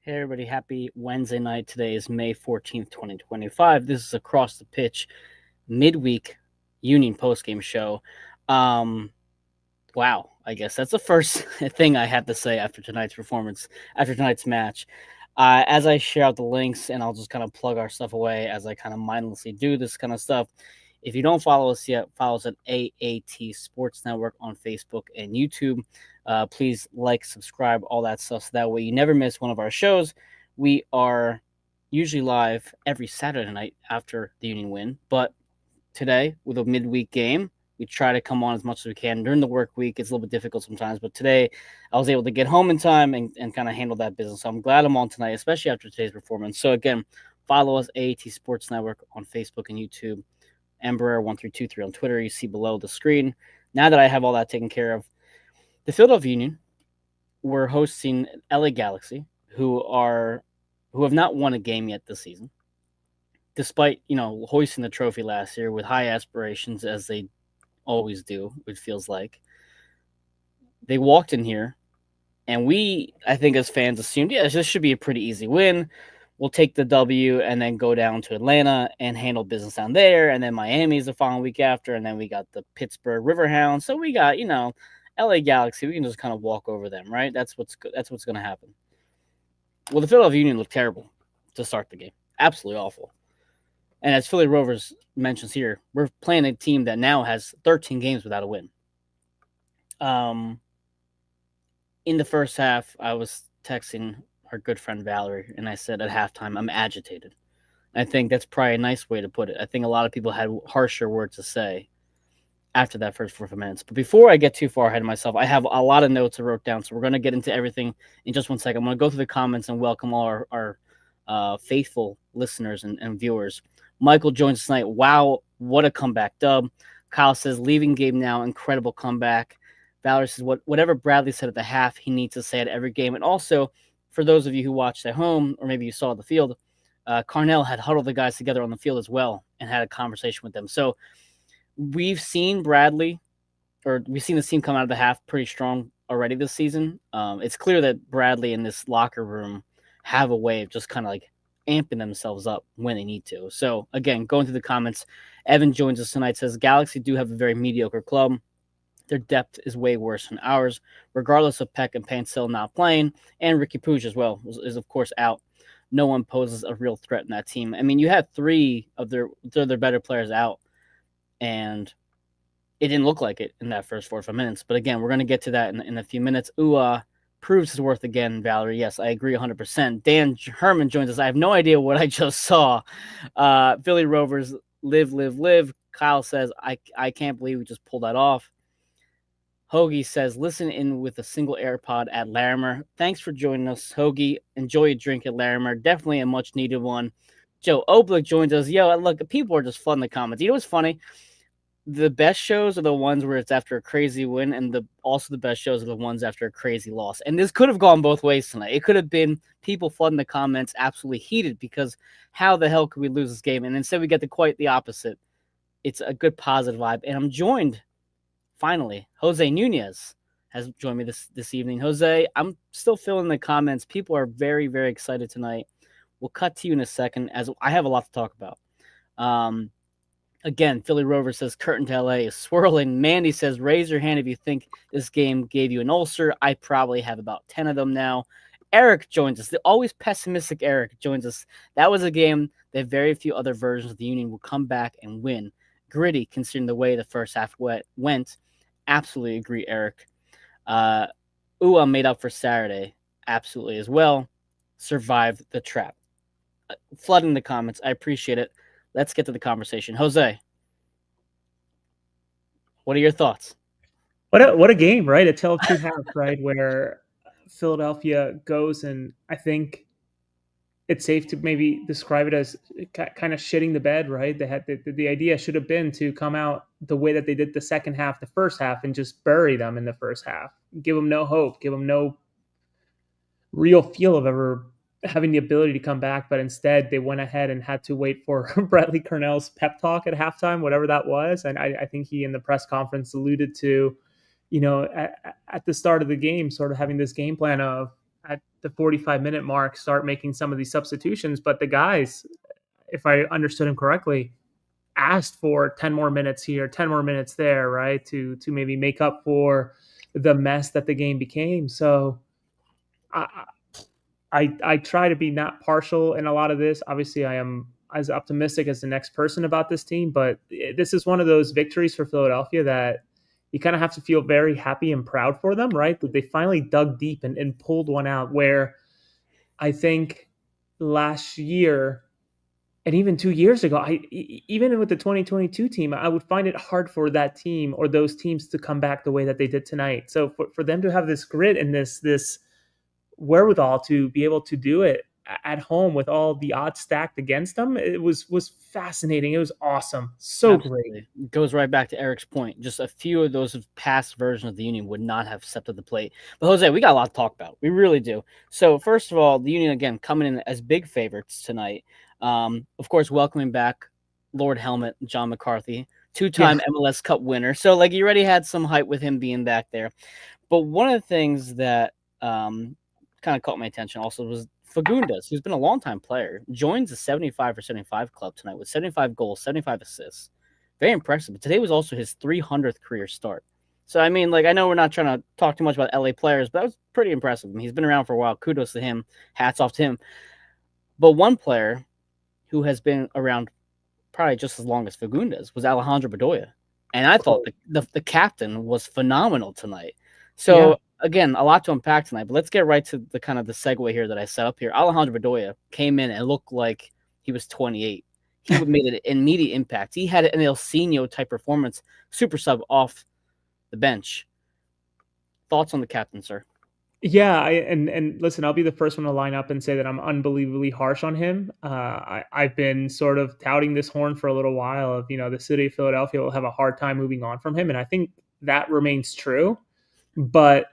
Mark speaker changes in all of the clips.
Speaker 1: Hey everybody, happy Wednesday night. Today is May 14th, 2025. This is Across the Pitch midweek Union postgame show. Um wow, I guess that's the first thing I have to say after tonight's performance, after tonight's match. As I share out the links and I'll just kind of plug our stuff away as I kind of mindlessly do this kind of stuff. If you don't follow us yet, follow us at AAT Sports Network on Facebook and YouTube. Please like, subscribe, all that stuff, so that way you never miss one of our shows. We are usually live every Saturday night after the Union win, but today with a midweek game, we try to come on as much as we can during the work week. It's a little bit difficult sometimes, but today I was able to get home in time and kind of handle that business. So I'm glad I'm on tonight, especially after today's performance. So again, follow us, AAT Sports Network, on Facebook and YouTube. Embraer1323 on Twitter. You see below the screen. Now that I have all that taken care of, the Philadelphia Union were hosting LA Galaxy, who have not won a game yet this season, despite hoisting the trophy last year with high aspirations as they always do. It feels like they walked in here, and we, I think, as fans, assumed, yeah, this should be a pretty easy win. We'll take the W and then go down to Atlanta and handle business down there. And then Miami's the following week after. And then we got the Pittsburgh Riverhounds. So we got, LA Galaxy. We can just kind of walk over them, right? That's what's going to happen. Well, the Philadelphia Union looked terrible to start the game. Absolutely awful. And as Philly Rovers mentions here, we're playing a team that now has 13 games without a win. In the first half, I was texting our good friend Valerie, and I said at halftime, I'm agitated. I think that's probably a nice way to put it. I think a lot of people had harsher words to say after that first 4 minutes. But before I get too far ahead of myself, I have a lot of notes I wrote down, so we're going to get into everything in just 1 second. I'm going to go through the comments and welcome all our faithful listeners and viewers. Michael joins us tonight. Wow, what a comeback dub. Kyle says, leaving game now, incredible comeback. Valerie says, whatever Bradley said at the half, he needs to say at every game. And also, for those of you who watched at home, or maybe you saw the field, Carnell had huddled the guys together on the field as well and had a conversation with them. So we've seen Bradley, or we've seen the team come out of the half pretty strong already this season. It's clear that Bradley and this locker room have a way of just kind of like amping themselves up when they need to. So again, going through the comments, Evan joins us tonight, says Galaxy do have a very mediocre club. Their depth is way worse than ours, regardless of Peck and Pancil not playing, and Ricky Puig as well is of course out. No one poses a real threat in that team. I mean, you had 3 of their better players out, and it didn't look like it in that first 4 or 5 minutes. But again, we're going to get to that in a few minutes. Proves his worth again, Valerie. Yes, I agree 100%. Dan Herman joins us. I have no idea what I just saw. Philly Rovers live, live, live. Kyle says, I can't believe we just pulled that off. Hoagie says, listen in with a single AirPod at Larimer. Thanks for joining us, Hoagie. Enjoy a drink at Larimer. Definitely a much needed one. Joe Oblick joins us. Yo, look, people are just flooding the comments. You know what's funny? The best shows are the ones where it's after a crazy win, and also the best shows are the ones after a crazy loss. And this could have gone both ways tonight. It could have been people flooding the comments absolutely heated because how the hell could we lose this game? And instead we get to quite the opposite. It's a good positive vibe. And I'm joined, finally, Jose Nunez has joined me this evening. Jose, I'm still filling the comments. People are very, very excited tonight. We'll cut to you in a second as I have a lot to talk about. Again, Philly Rover says curtain to LA is swirling. Mandy says, raise your hand if you think this game gave you an ulcer. I probably have about 10 of them now. Eric joins us. The always pessimistic Eric joins us. That was a game that very few other versions of the Union will come back and win. Gritty, considering the way the first half went. Absolutely agree, Eric. Ua made up for Saturday. Absolutely as well. Survived the trap. Flooding the comments. I appreciate it. Let's get to the conversation. Jose, what are your thoughts?
Speaker 2: What a game, right? A tale of two halves, right? Where Philadelphia goes, and I think it's safe to maybe describe it as kind of shitting the bed, right? They had the idea should have been to come out the way that they did the second half, the first half, and just bury them in the first half, give them no hope, give them no real feel of ever having the ability to come back. But instead, they went ahead and had to wait for Bradley Cornell's pep talk at halftime, whatever that was. And I think he in the press conference alluded to, at the start of the game, sort of having this game plan of at the 45-minute mark start making some of these substitutions. But the guys, if I understood him correctly, asked for 10 more minutes here, 10 more minutes there, right? To maybe make up for the mess that the game became. So I I try to be not partial in a lot of this. Obviously, I am as optimistic as the next person about this team, but this is one of those victories for Philadelphia that you kind of have to feel very happy and proud for them, right? That they finally dug deep and pulled one out where I think last year and even 2 years ago, even with the 2022 team, I would find it hard for that team or those teams to come back the way that they did tonight. So for them to have this grit and this wherewithal to be able to do it at home with all the odds stacked against them, it was fascinating. It was awesome. So great.
Speaker 1: Absolutely. It goes right back to Eric's point. Just a few of those past versions of the Union would not have stepped to the plate. But Jose, we got a lot to talk about. We really do. So first of all, the Union again coming in as big favorites tonight. Of course, welcoming back Lord Helmet, John McCarthy, two-time MLS Cup winner. So like you already had some hype with him being back there. But one of the things that kind of caught my attention also was Fagundes, who's been a longtime player, joins the 75 for 75 club tonight with 75 goals, 75 assists. Very impressive. But today was also his 300th career start. So, I mean, like, I know we're not trying to talk too much about LA players, but that was pretty impressive. I mean, he's been around for a while. Kudos to him. Hats off to him. But one player who has been around probably just as long as Fagundes was Alejandro Bedoya. And I thought the captain was phenomenal tonight. So, again, a lot to unpack tonight, but let's get right to the kind of the segue here that I set up here. Alejandro Bedoya came in and looked like he was 28. He made an immediate impact. He had an El Seno type performance, super sub off the bench. Thoughts on the captain, sir?
Speaker 2: Yeah, and listen, I'll be the first one to line up and say that I'm unbelievably harsh on him. I've been sort of touting this horn for a little while of, the city of Philadelphia will have a hard time moving on from him, and I think that remains true. But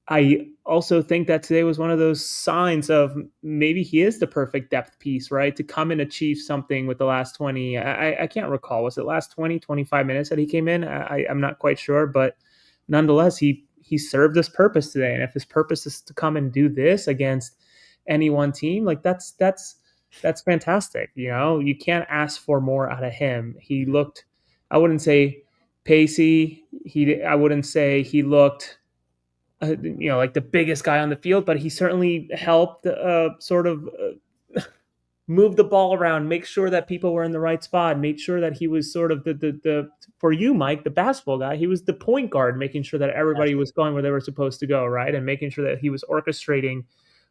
Speaker 2: I also think that today was one of those signs of maybe he is the perfect depth piece, right? To come and achieve something with the last 20, I can't recall. Was it last 20, 25 minutes that he came in? I'm not quite sure, but nonetheless, he served his purpose today. And if his purpose is to come and do this against any one team, like that's fantastic. You can't ask for more out of him. He looked, I wouldn't say pacey. I wouldn't say he looked like the biggest guy on the field, but he certainly helped sort of move the ball around, make sure that people were in the right spot, made sure that he was sort of the for you, Mike, the basketball guy. He was the point guard, making sure that everybody was going where they were supposed to go, right, and making sure that he was orchestrating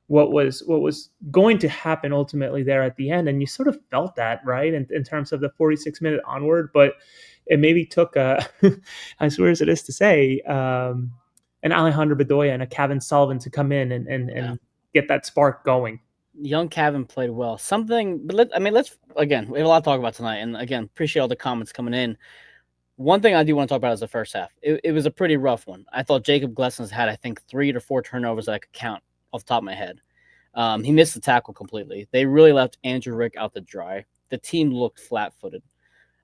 Speaker 2: what was going to happen ultimately there at the end. And you sort of felt that, right, in terms of the 46-minute onward, but it maybe took as weird as it is to say, an Alejandro Bedoya and a Kevin Sullivan to come in and get that spark going.
Speaker 1: Young Kevin played well. But let's again, we have a lot to talk about tonight, and again, appreciate all the comments coming in. One thing I do want to talk about is the first half. It was a pretty rough one. I thought Jacob Glessons had, I think, 3 to 4 turnovers that I could count off the top of my head. He missed the tackle completely. They really left Andrew Rick out to dry. The team looked flat-footed.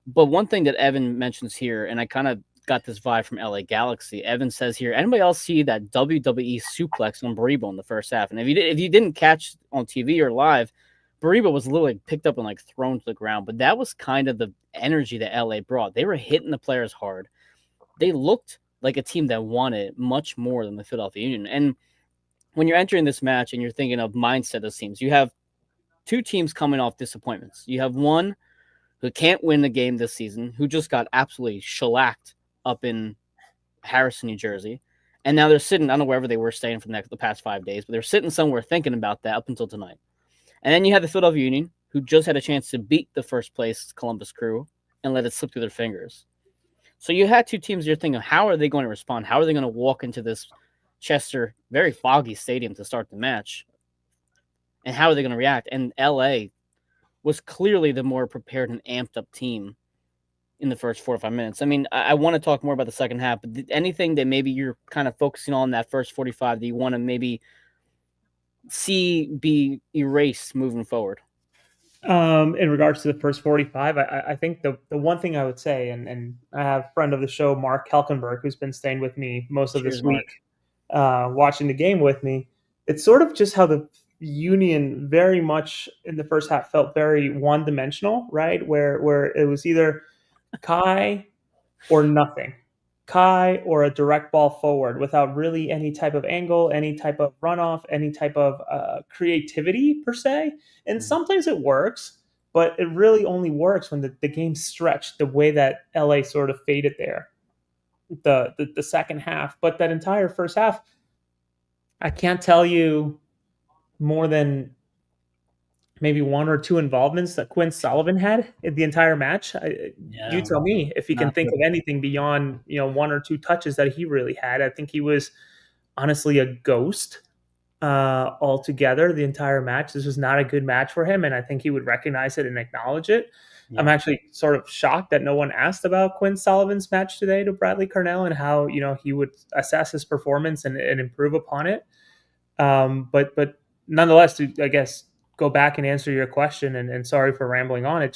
Speaker 1: But one thing that Evan mentions here, and I kind of got this vibe from LA Galaxy. Evan says here, anybody else see that WWE suplex on Baribo in the first half? And if you didn't catch on TV or live, Baribo was literally picked up and like thrown to the ground. But that was kind of the energy that LA brought. They were hitting the players hard. They looked like a team that wanted much more than the Philadelphia Union. And when you're entering this match and you're thinking of mindset of teams, you have two teams coming off disappointments. You have one who can't win the game this season, who just got absolutely shellacked up in Harrison, New Jersey. And now they're sitting, I don't know wherever they were staying for the past 5 days, but they're sitting somewhere thinking about that up until tonight. And then you have the Philadelphia Union, who just had a chance to beat the first place Columbus Crew and let it slip through their fingers. So you had two teams you're thinking, how are they going to respond? How are they going to walk into this Chester, very foggy stadium to start the match? And how are they going to react? And LA was clearly the more prepared and amped up team in the first 4 or 5 minutes. I mean, I want to talk more about the second half, but anything that maybe you're kind of focusing on that first 45 that you want to maybe see be erased moving forward?
Speaker 2: In regards to the first 45, I think the one thing I would say, and I have a friend of the show, Mark Kelkenberg, who's been staying with me most of this week, watching the game with me. it's sort of just how the Union very much in the first half felt very one dimensional, right? Where it was either Kai or nothing. Kai or a direct ball forward without really any type of angle, any type of runoff, any type of creativity per se. And sometimes it works, but it really only works when the game's stretched the way that LA sort of faded there, the second half. But that entire first half, I can't tell you more than maybe one or two involvements that Quinn Sullivan had in the entire match. You
Speaker 1: Yeah,
Speaker 2: tell me if you can
Speaker 1: not
Speaker 2: think
Speaker 1: good.
Speaker 2: of anything beyond one or two touches that he really had. I think he was honestly a ghost altogether the entire match. This was not a good match for him, and I think he would recognize it and acknowledge it. I'm
Speaker 1: Yeah.
Speaker 2: actually sort of shocked that no one asked about Quinn Sullivan's match today to Bradley Carnell and how he would assess his performance and improve upon it. But nonetheless, to I guess go back and answer your question, and sorry for rambling on. It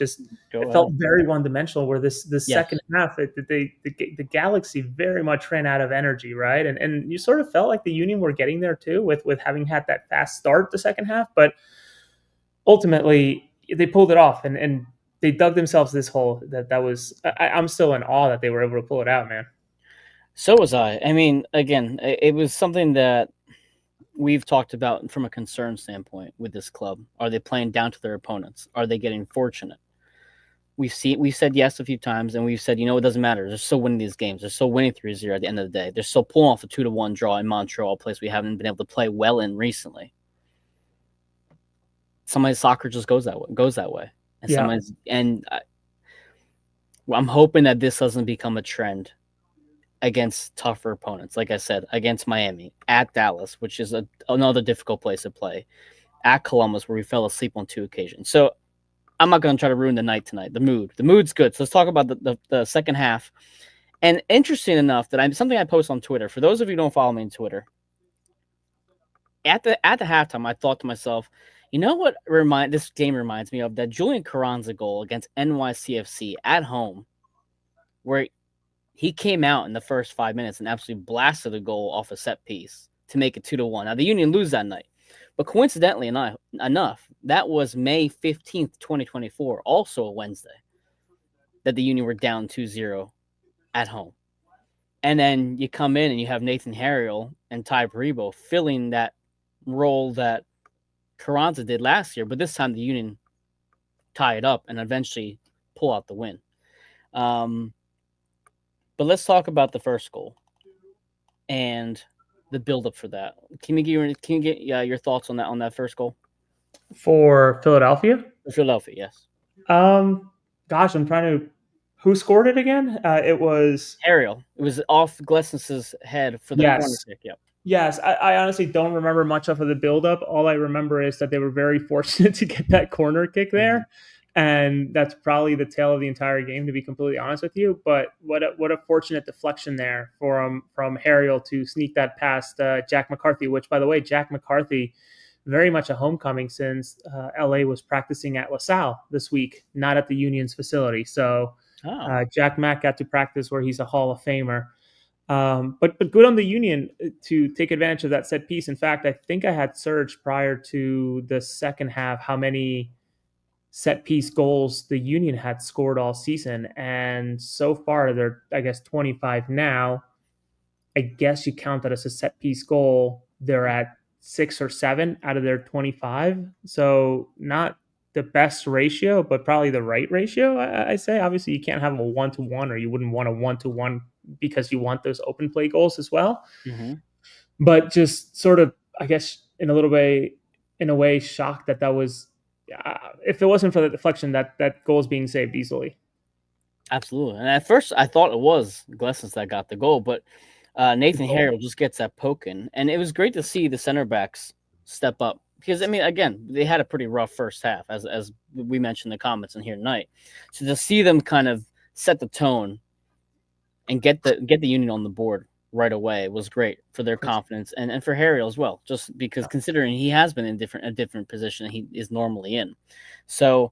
Speaker 1: Go
Speaker 2: felt
Speaker 1: ahead.
Speaker 2: very one dimensional. Where this second
Speaker 1: Yes.
Speaker 2: half, the Galaxy very much ran out of energy, right? And you sort of felt like the Union were getting there too, with having had that fast start the second half, but ultimately they pulled it off and they dug themselves this hole that was. I'm still in awe that they were able to pull it out, man.
Speaker 1: So was I. I mean, again, it was something that we've talked about from a concern standpoint with this club. Are they playing down to their opponents? Are they getting fortunate? We've said yes a few times, and we've said, it doesn't matter. They're still winning these games. They're still winning 3-0 at the end of the day. They're still pulling off a 2-1 draw in Montreal, a place we haven't been able to play well in recently. Somebody's soccer just goes that way. And
Speaker 2: Yeah.
Speaker 1: I'm hoping that this doesn't become a trend against tougher opponents. Like I said, against Miami, at Dallas, which is another difficult place to play, at Columbus, where we fell asleep on 2 occasions. So I'm not going to try to ruin the night tonight. The mood's good. So let's talk about the second half. And interesting enough that something I post on Twitter. For those of you who don't follow me on Twitter, at the halftime, I thought to myself, you know what this game reminds me of? That Julian Carranza goal against NYCFC at home, where he came out in the first 5 minutes and absolutely blasted a goal off a set piece to make it 2-1. Now the Union lose that night, but coincidentally enough, that was May 15th, 2024, also a Wednesday, that the Union were down 2-0 at home. And then you come in and you have Nathan Harriel and Ty Baribo filling that role that Carranza did last year, but this time the Union tie it up and eventually pull out the win. But let's talk about the first goal and the buildup for that. Can you get your thoughts on that first goal
Speaker 2: For Philadelphia.
Speaker 1: for Philadelphia? Yes,
Speaker 2: Gosh, I'm trying to. Who scored it again? It was
Speaker 1: Ariel. It was off Glesson's head for the corner
Speaker 2: yes,
Speaker 1: kick. Yep.
Speaker 2: yes. I honestly don't remember much of the buildup. All I remember is that they were very fortunate to get that corner kick there, and that's probably the tale of the entire game, to be completely honest with you. But what a fortunate deflection there from Harriel to sneak that past Jack McCarthy. Which, by the way, Jack McCarthy, very much a homecoming since LA was practicing at LaSalle this week, not at the Union's facility. So Jack Mack got to practice where he's a Hall of Famer. But good on the Union to take advantage of that set piece. In fact, I think I had searched prior to the second half how many set piece goals the Union had scored all season, and so far they're 25 now. I guess you count that as a set piece goal. They're at 6 or 7 out of their 25. So not the best ratio, but probably the right ratio, I say. Obviously, you can't have a 1-to-1, or you wouldn't want a 1-to-1 because you want those open play goals as well.
Speaker 1: Mm-hmm.
Speaker 2: But just sort of, I guess, in a way, shocked that was, if it wasn't for the deflection, that goal is being saved easily.
Speaker 1: Absolutely. And at first, I thought it was Glessons that got the goal, but Nathan Harriel just gets that poking. And it was great to see the center backs step up. Because, I mean, again, they had a pretty rough first half, as we mentioned in the comments in here tonight. So to see them kind of set the tone and get the Union on the board right away was great for their confidence and for Harriel as well, just because considering he has been in a different position he is normally in. So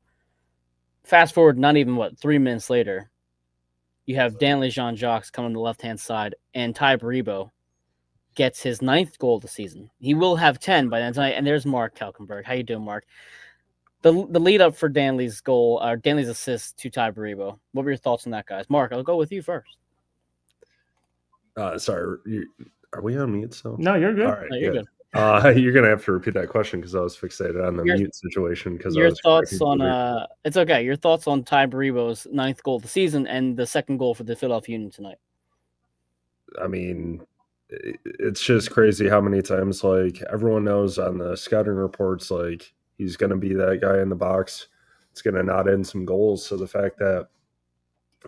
Speaker 1: fast forward, not even 3 minutes later, you have Danley Jean-Jacques coming to the left-hand side and Ty Baribo gets his 9th goal of the season. He will have 10 by then tonight. And there's Mark Kalkenberg. How you doing, Mark? The lead up for Danley's goal, or Danley's assist to Ty Baribo. What were your thoughts on that, guys? Mark, I'll go with you first.
Speaker 3: Sorry, are we on mute still?
Speaker 2: No, you're good.
Speaker 3: All right,
Speaker 1: No, you're good.
Speaker 3: You're gonna have to repeat that question because I was fixated on the mute situation. Because
Speaker 1: your thoughts on it's okay. Your thoughts on Ty Baribo's 9th goal of the season and the 2nd goal for the Philadelphia Union tonight.
Speaker 3: I mean, it's just crazy how many times like everyone knows on the scouting reports like he's gonna be that guy in the box. It's gonna knot in some goals. So the fact that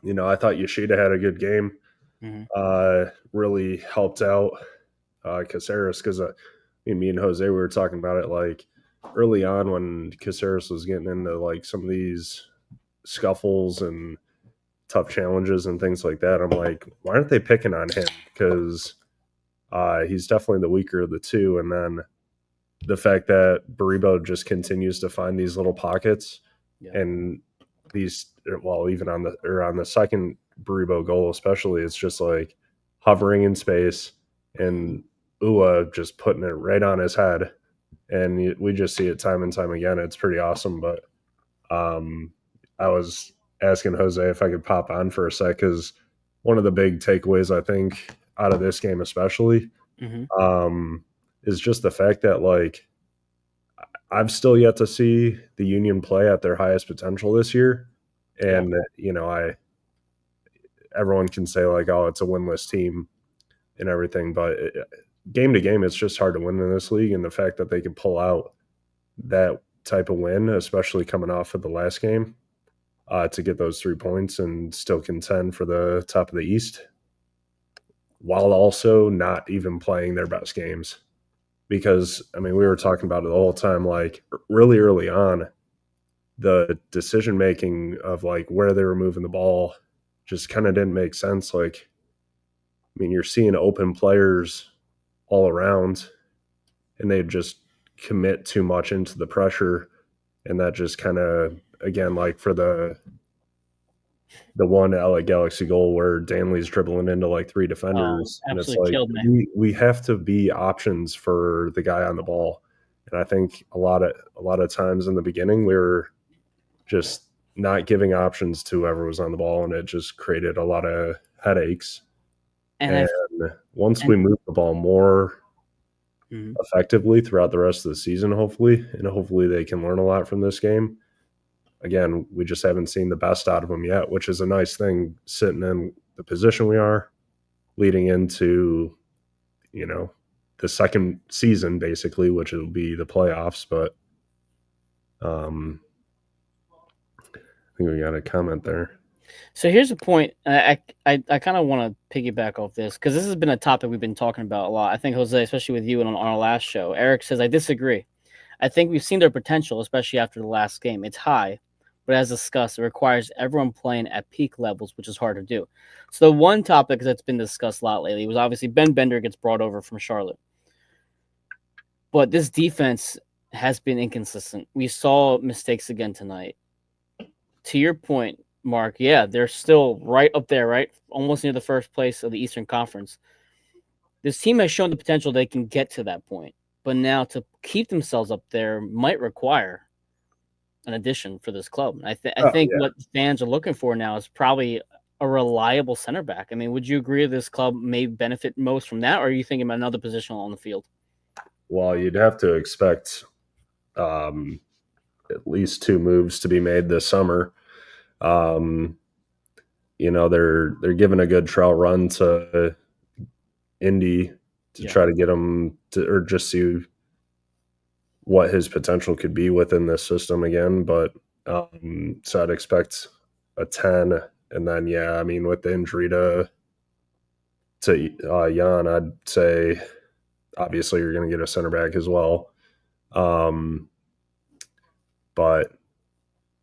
Speaker 3: I thought Yoshida had a good game, really helped out Caceres because me and Jose, we were talking about it like early on when Caceres was getting into like some of these scuffles and tough challenges and things like that. I'm like, why aren't they picking on him? Because he's definitely the weaker of the two. And then the fact that Baribo just continues to find these little pockets and these, well, even on the second Baribo goal, especially, it's just like hovering in space and Ua just putting it right on his head. And we just see it time and time again. It's pretty awesome. But I was asking Jose if I could pop on for a sec because one of the big takeaways I think out of this game especially is just the fact that like I've still yet to see the Union play at their highest potential this year. And everyone can say like, oh, it's a winless team and everything, but game to game, it's just hard to win in this league. And the fact that they can pull out that type of win, especially coming off of the last game, to get those 3 points and still contend for the top of the East, while also not even playing their best games. Because, I mean, we were talking about it the whole time, like really early on, the decision-making of like where they were moving the ball just kind of didn't make sense. Like, I mean, you're seeing open players all around and they just commit too much into the pressure. And that just kind of, again, like for the one LA Galaxy goal where Danley's dribbling into like 3 defenders. And it's like, we have to be options for the guy on the ball. And I think a lot of times in the beginning, we were just not giving options to whoever was on the ball. And it just created a lot of headaches. And once we move the ball more effectively throughout the rest of the season, hopefully they can learn a lot from this game. Again, we just haven't seen the best out of them yet, which is a nice thing sitting in the position we are leading into, the second season basically, which will be the playoffs. But I think we got a comment there.
Speaker 1: So here's a point. I kind of want to piggyback off this because this has been a topic we've been talking about a lot. I think, Jose, especially with you and on our last show, Eric says, I disagree. I think we've seen their potential, especially after the last game. It's high, but as discussed, it requires everyone playing at peak levels, which is hard to do. So the one topic that's been discussed a lot lately was obviously Ben Bender gets brought over from Charlotte. But this defense has been inconsistent. We saw mistakes again tonight. To your point, Mark, yeah, they're still right up there, right? Almost near the first place of the Eastern Conference. This team has shown the potential they can get to that point. But now to keep themselves up there might require an addition for this club. I think what fans are looking for now is probably a reliable center back. I mean, would you agree this club may benefit most from that, or are you thinking about another position on the field?
Speaker 3: Well, you'd have to expect at least 2 moves to be made this summer. They're giving a good trial run to Indy to try to get him to, or just see what his potential could be within this system again. But so I'd expect a 10, and then with the injury to Jan, I'd say obviously you're going to get a center back as well. But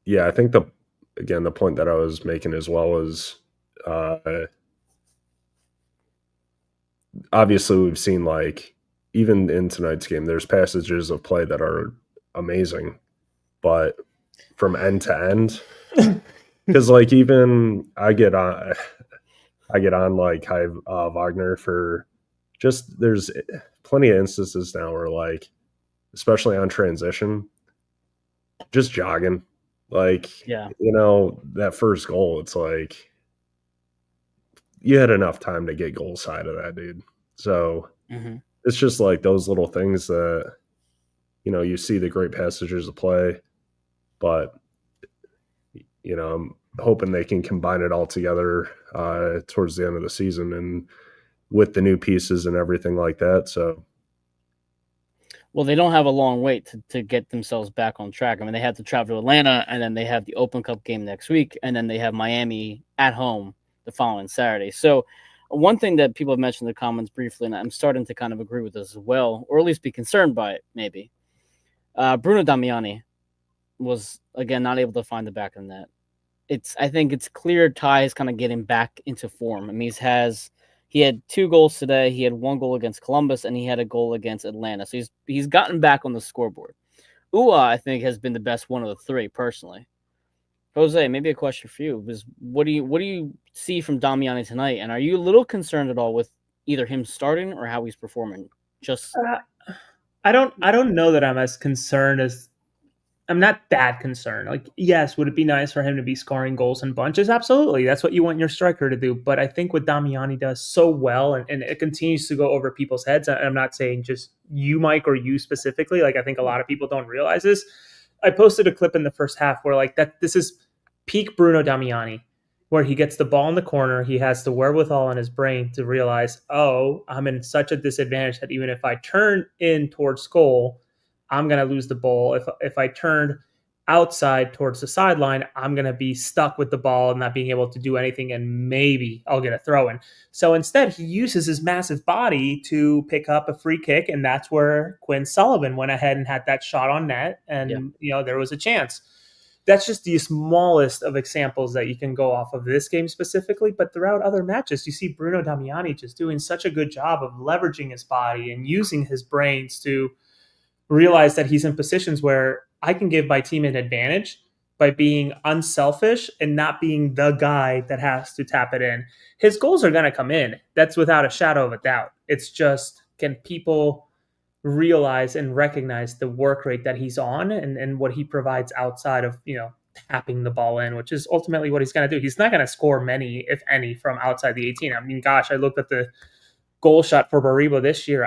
Speaker 3: I think the point that I was making as well is obviously we've seen like even in tonight's game, there's passages of play that are amazing, but from end to end, because like even I get on like Wagner for just there's plenty of instances now where, like, especially on transition, just jogging. Like,
Speaker 1: Yeah.
Speaker 3: that first goal, it's like you had enough time to get goal side of that, dude. So it's just like those little things that, you see the great passages of play, but, I'm hoping they can combine it all together towards the end of the season and with the new pieces and everything like that. So,
Speaker 1: well, they don't have a long wait to get themselves back on track. I mean, they have to travel to Atlanta, and then they have the Open Cup game next week, and then they have Miami at home the following Saturday. So one thing that people have mentioned in the comments briefly, and I'm starting to kind of agree with this as well, or at least be concerned by it, maybe. Bruno Damiani was, again, not able to find the back of the net. I think it's clear Ty is kind of getting back into form. I mean, he had 2 goals today. He had 1 goal against Columbus, and he had a goal against Atlanta. So he's gotten back on the scoreboard. Uhre, I think, has been the best one of the 3, personally. Jose, maybe a question for you was what do you see from Damiani tonight, and are you a little concerned at all with either him starting or how he's performing? Just
Speaker 2: I don't know that I'm as concerned as I'm not that concerned. Like, yes, would it be nice for him to be scoring goals in bunches? Absolutely. That's what you want your striker to do. But I think what Damiani does so well, and it continues to go over people's heads. I'm not saying just you, Mike, or you specifically. Like, I think a lot of people don't realize this. I posted a clip in the first half where, like, this is peak Bruno Damiani, where he gets the ball in the corner. He has the wherewithal in his brain to realize, oh, I'm in such a disadvantage that even if I turn in towards goal, I'm going to lose the ball. If I turn outside towards the sideline, I'm going to be stuck with the ball and not being able to do anything, and maybe I'll get a throw in. So instead, he uses his massive body to pick up a free kick, and that's where Quinn Sullivan went ahead and had that shot on net, and there was a chance. That's just the smallest of examples that you can go off of this game specifically, but throughout other matches, you see Bruno Damiani just doing such a good job of leveraging his body and using his brains to realize that he's in positions where I can give my team an advantage by being unselfish and not being the guy that has to tap it in. His goals are going to come in. That's without a shadow of a doubt. It's just, can people realize and recognize the work rate that he's on and what he provides outside of, tapping the ball in, which is ultimately what he's going to do. He's not going to score many, if any, from outside the 18. I mean, gosh, I looked at the goal shot for Baribo this year.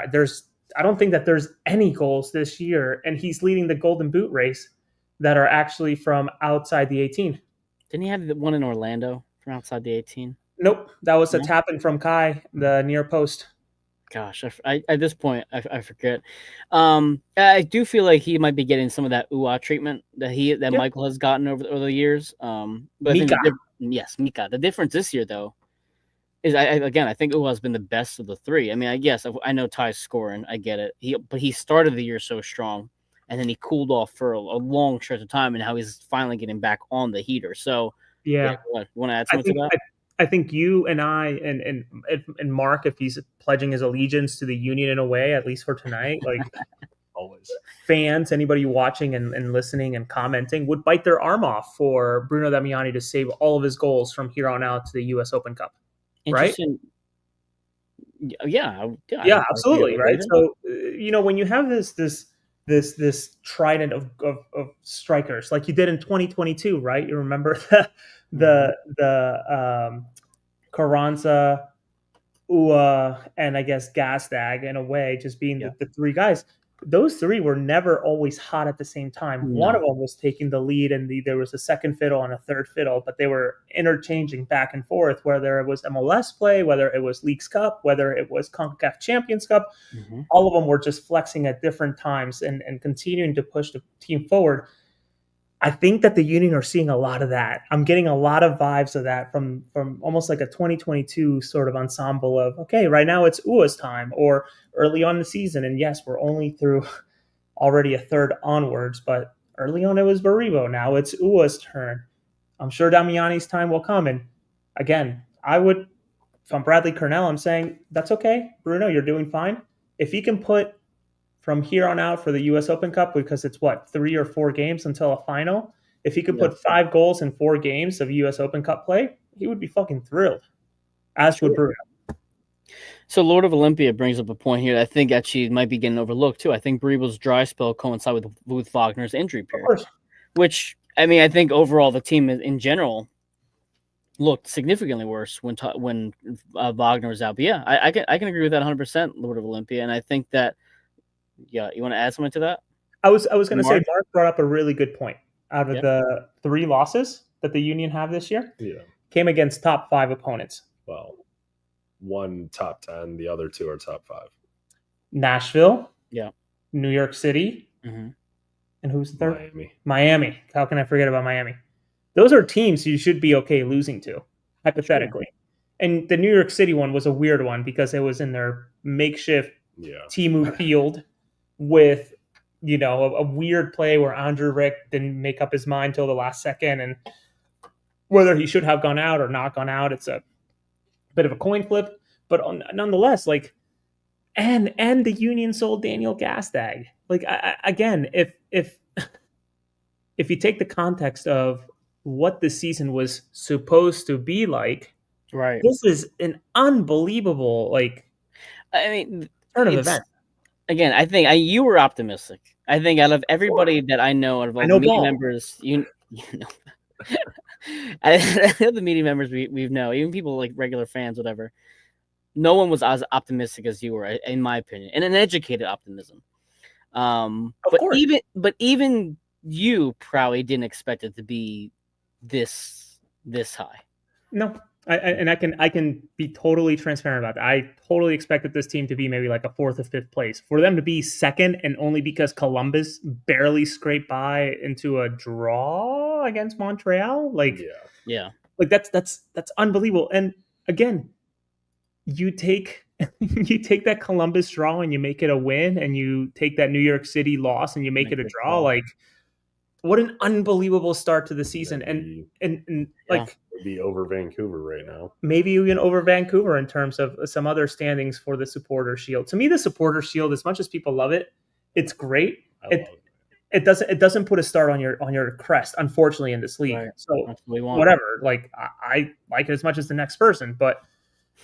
Speaker 2: I don't think that there's any goals this year, and he's leading the Golden Boot race that are actually from outside the 18.
Speaker 1: Didn't he have the one in Orlando from outside the 18?
Speaker 2: Nope, that was a tap in from Kai, the near post.
Speaker 1: Gosh, I at this point I forget. I do feel like he might be getting some of that Uhre treatment that Michael has gotten over the years. But
Speaker 2: Mika.
Speaker 1: Mika. The difference this year, though, is I think Uhre has been the best of the 3. I mean, I know Ty's scoring. I get it. But he started the year so strong, and then he cooled off for a long stretch of time, and now he's finally getting back on the heater. So, you want to add something to that?
Speaker 2: I think you and I and Mark, if he's pledging his allegiance to the Union in a way, at least for tonight, like
Speaker 3: always,
Speaker 2: fans, anybody watching and listening and commenting would bite their arm off for Bruno Damiani to save all of his goals from here on out to the U.S. Open Cup. Right?
Speaker 1: Yeah,
Speaker 2: absolutely. Right. So, when you have this trident of strikers like you did in 2022, right? You remember the Carranza, Uhre, and I guess Gastag in a way, just being the 3 guys. Those 3 were never always hot at the same time.
Speaker 1: No.
Speaker 2: One of them was taking the lead, and there was a second fiddle and a third fiddle, but they were interchanging back and forth, whether it was MLS play, whether it was Leagues Cup, whether it was CONCACAF Champions Cup. Mm-hmm. All of them were just flexing at different times and continuing to push the team forward. I think that the Union are seeing a lot of that. I'm getting a lot of vibes of that from almost like a 2022 sort of ensemble of, okay, right now it's Uhre's time, or early on in the season. And yes, we're only through already a third onwards, but early on it was Baribo. Now it's Uhre's turn. I'm sure Damiani's time will come. And again, if I'm Bradley Cornell, I'm saying, that's okay. Bruno, you're doing fine. If he can put from here on out for the U.S. Open Cup, because it's 3 or 4 games until a final. If he could put 5 goals in 4 games of U.S. Open Cup play, he would be fucking thrilled. As would Bruno.
Speaker 1: So Lord of Olympia brings up a point here that I think actually might be getting overlooked too. I think Berebel's dry spell coincided with Wagner's injury
Speaker 2: Of
Speaker 1: period,
Speaker 2: course.
Speaker 1: which I mean I think overall the team in general looked significantly worse when Wagner was out. But yeah, I can agree with that 100%. Lord of Olympia, and I think that you want to add something to that?
Speaker 2: I was going to say
Speaker 1: Mark?
Speaker 2: Mark brought up a really good point. Out of
Speaker 1: Yeah.
Speaker 2: the 3 losses that the Union have this year,
Speaker 3: Yeah.
Speaker 2: came against top 5 opponents.
Speaker 3: Well, one top 10, the other 2 are top 5.
Speaker 2: Nashville,
Speaker 1: Yeah.
Speaker 2: New York City,
Speaker 1: Mm-hmm.
Speaker 2: and who's the third?
Speaker 3: Miami.
Speaker 2: How can I forget about Miami? Those are teams you should be okay losing to, hypothetically. And the New York City one was a weird one because it was in their makeshift
Speaker 3: Yeah.
Speaker 2: Timu field with, a weird play where Andrew Rick didn't make up his mind till the last second, and whether he should have gone out or not gone out, it's a bit of a coin flip. But nonetheless, and the Union sold Daniel Gastag. Again, if if you take the context of what the season was supposed to be like,
Speaker 1: Right.
Speaker 2: this is an unbelievable
Speaker 1: I mean,
Speaker 2: turn of
Speaker 1: it's
Speaker 2: events.
Speaker 1: again. I think you were optimistic. I think out of everybody that I know, out of all
Speaker 2: I
Speaker 1: the
Speaker 2: know
Speaker 1: media
Speaker 2: ball.
Speaker 1: members, you know, I know the media members we know, even people like regular fans, whatever. No one was as optimistic as you were, in my opinion, and an educated optimism.
Speaker 2: Of
Speaker 1: But
Speaker 2: course.
Speaker 1: even you probably didn't expect it to be this high.
Speaker 2: No, I can be totally transparent about that. I totally expected this team to be maybe like a 4th or 5th place. For them to be second, and only because Columbus barely scraped by into a draw against Montreal,
Speaker 1: Yeah.
Speaker 2: that's unbelievable. And again, you take that Columbus draw and you make it a win, and you take that New York City loss and you make it a draw. What an unbelievable start to the season. And
Speaker 3: It'd be over Vancouver right now.
Speaker 2: Maybe even over Vancouver in terms of some other standings for the Supporter Shield. To me, the Supporter Shield, as much as people love it, it's great. It doesn't put a start on your crest, unfortunately, in this league.
Speaker 1: Right.
Speaker 2: So whatever. I like it as much as the next person, but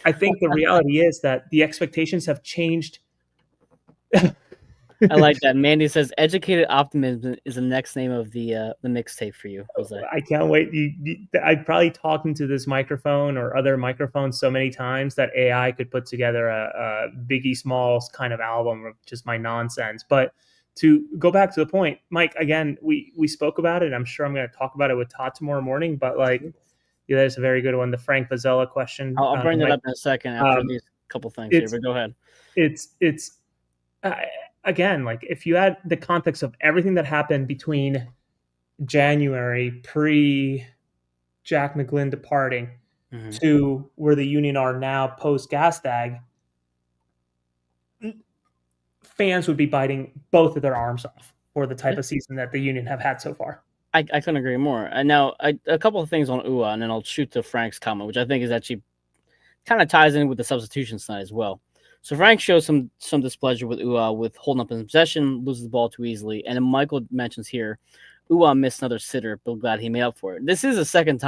Speaker 2: I think the reality is that the expectations have changed.
Speaker 1: I like that. Mandy says, "Educated optimism is the next name of the mixtape for you." Jose.
Speaker 2: I can't wait. I've probably talked into this microphone or other microphones so many times that AI could put together a Biggie Smalls kind of album of just my nonsense. But to go back to the point, Mike, again, we spoke about it. I'm sure I'm going to talk about it with Todd tomorrow morning. But that's a very good one. The Frank Vazella question.
Speaker 1: I'll bring that up in a second after these couple things here. But go ahead.
Speaker 2: It's again, if you add the context of everything that happened between January pre Jack McGlynn departing to where the Union are now post Gastag, fans would be biting both of their arms off for the type of season that the Union have had so far.
Speaker 1: I couldn't agree more. And now a couple of things on UA, and then I'll shoot to Frank's comment, which I think is actually kind of ties in with the substitutions tonight as well. So Frank shows some displeasure with UA with holding up in possession, loses the ball too easily. And then Michael mentions here, UA missed another sitter, but glad he made up for it. This is the second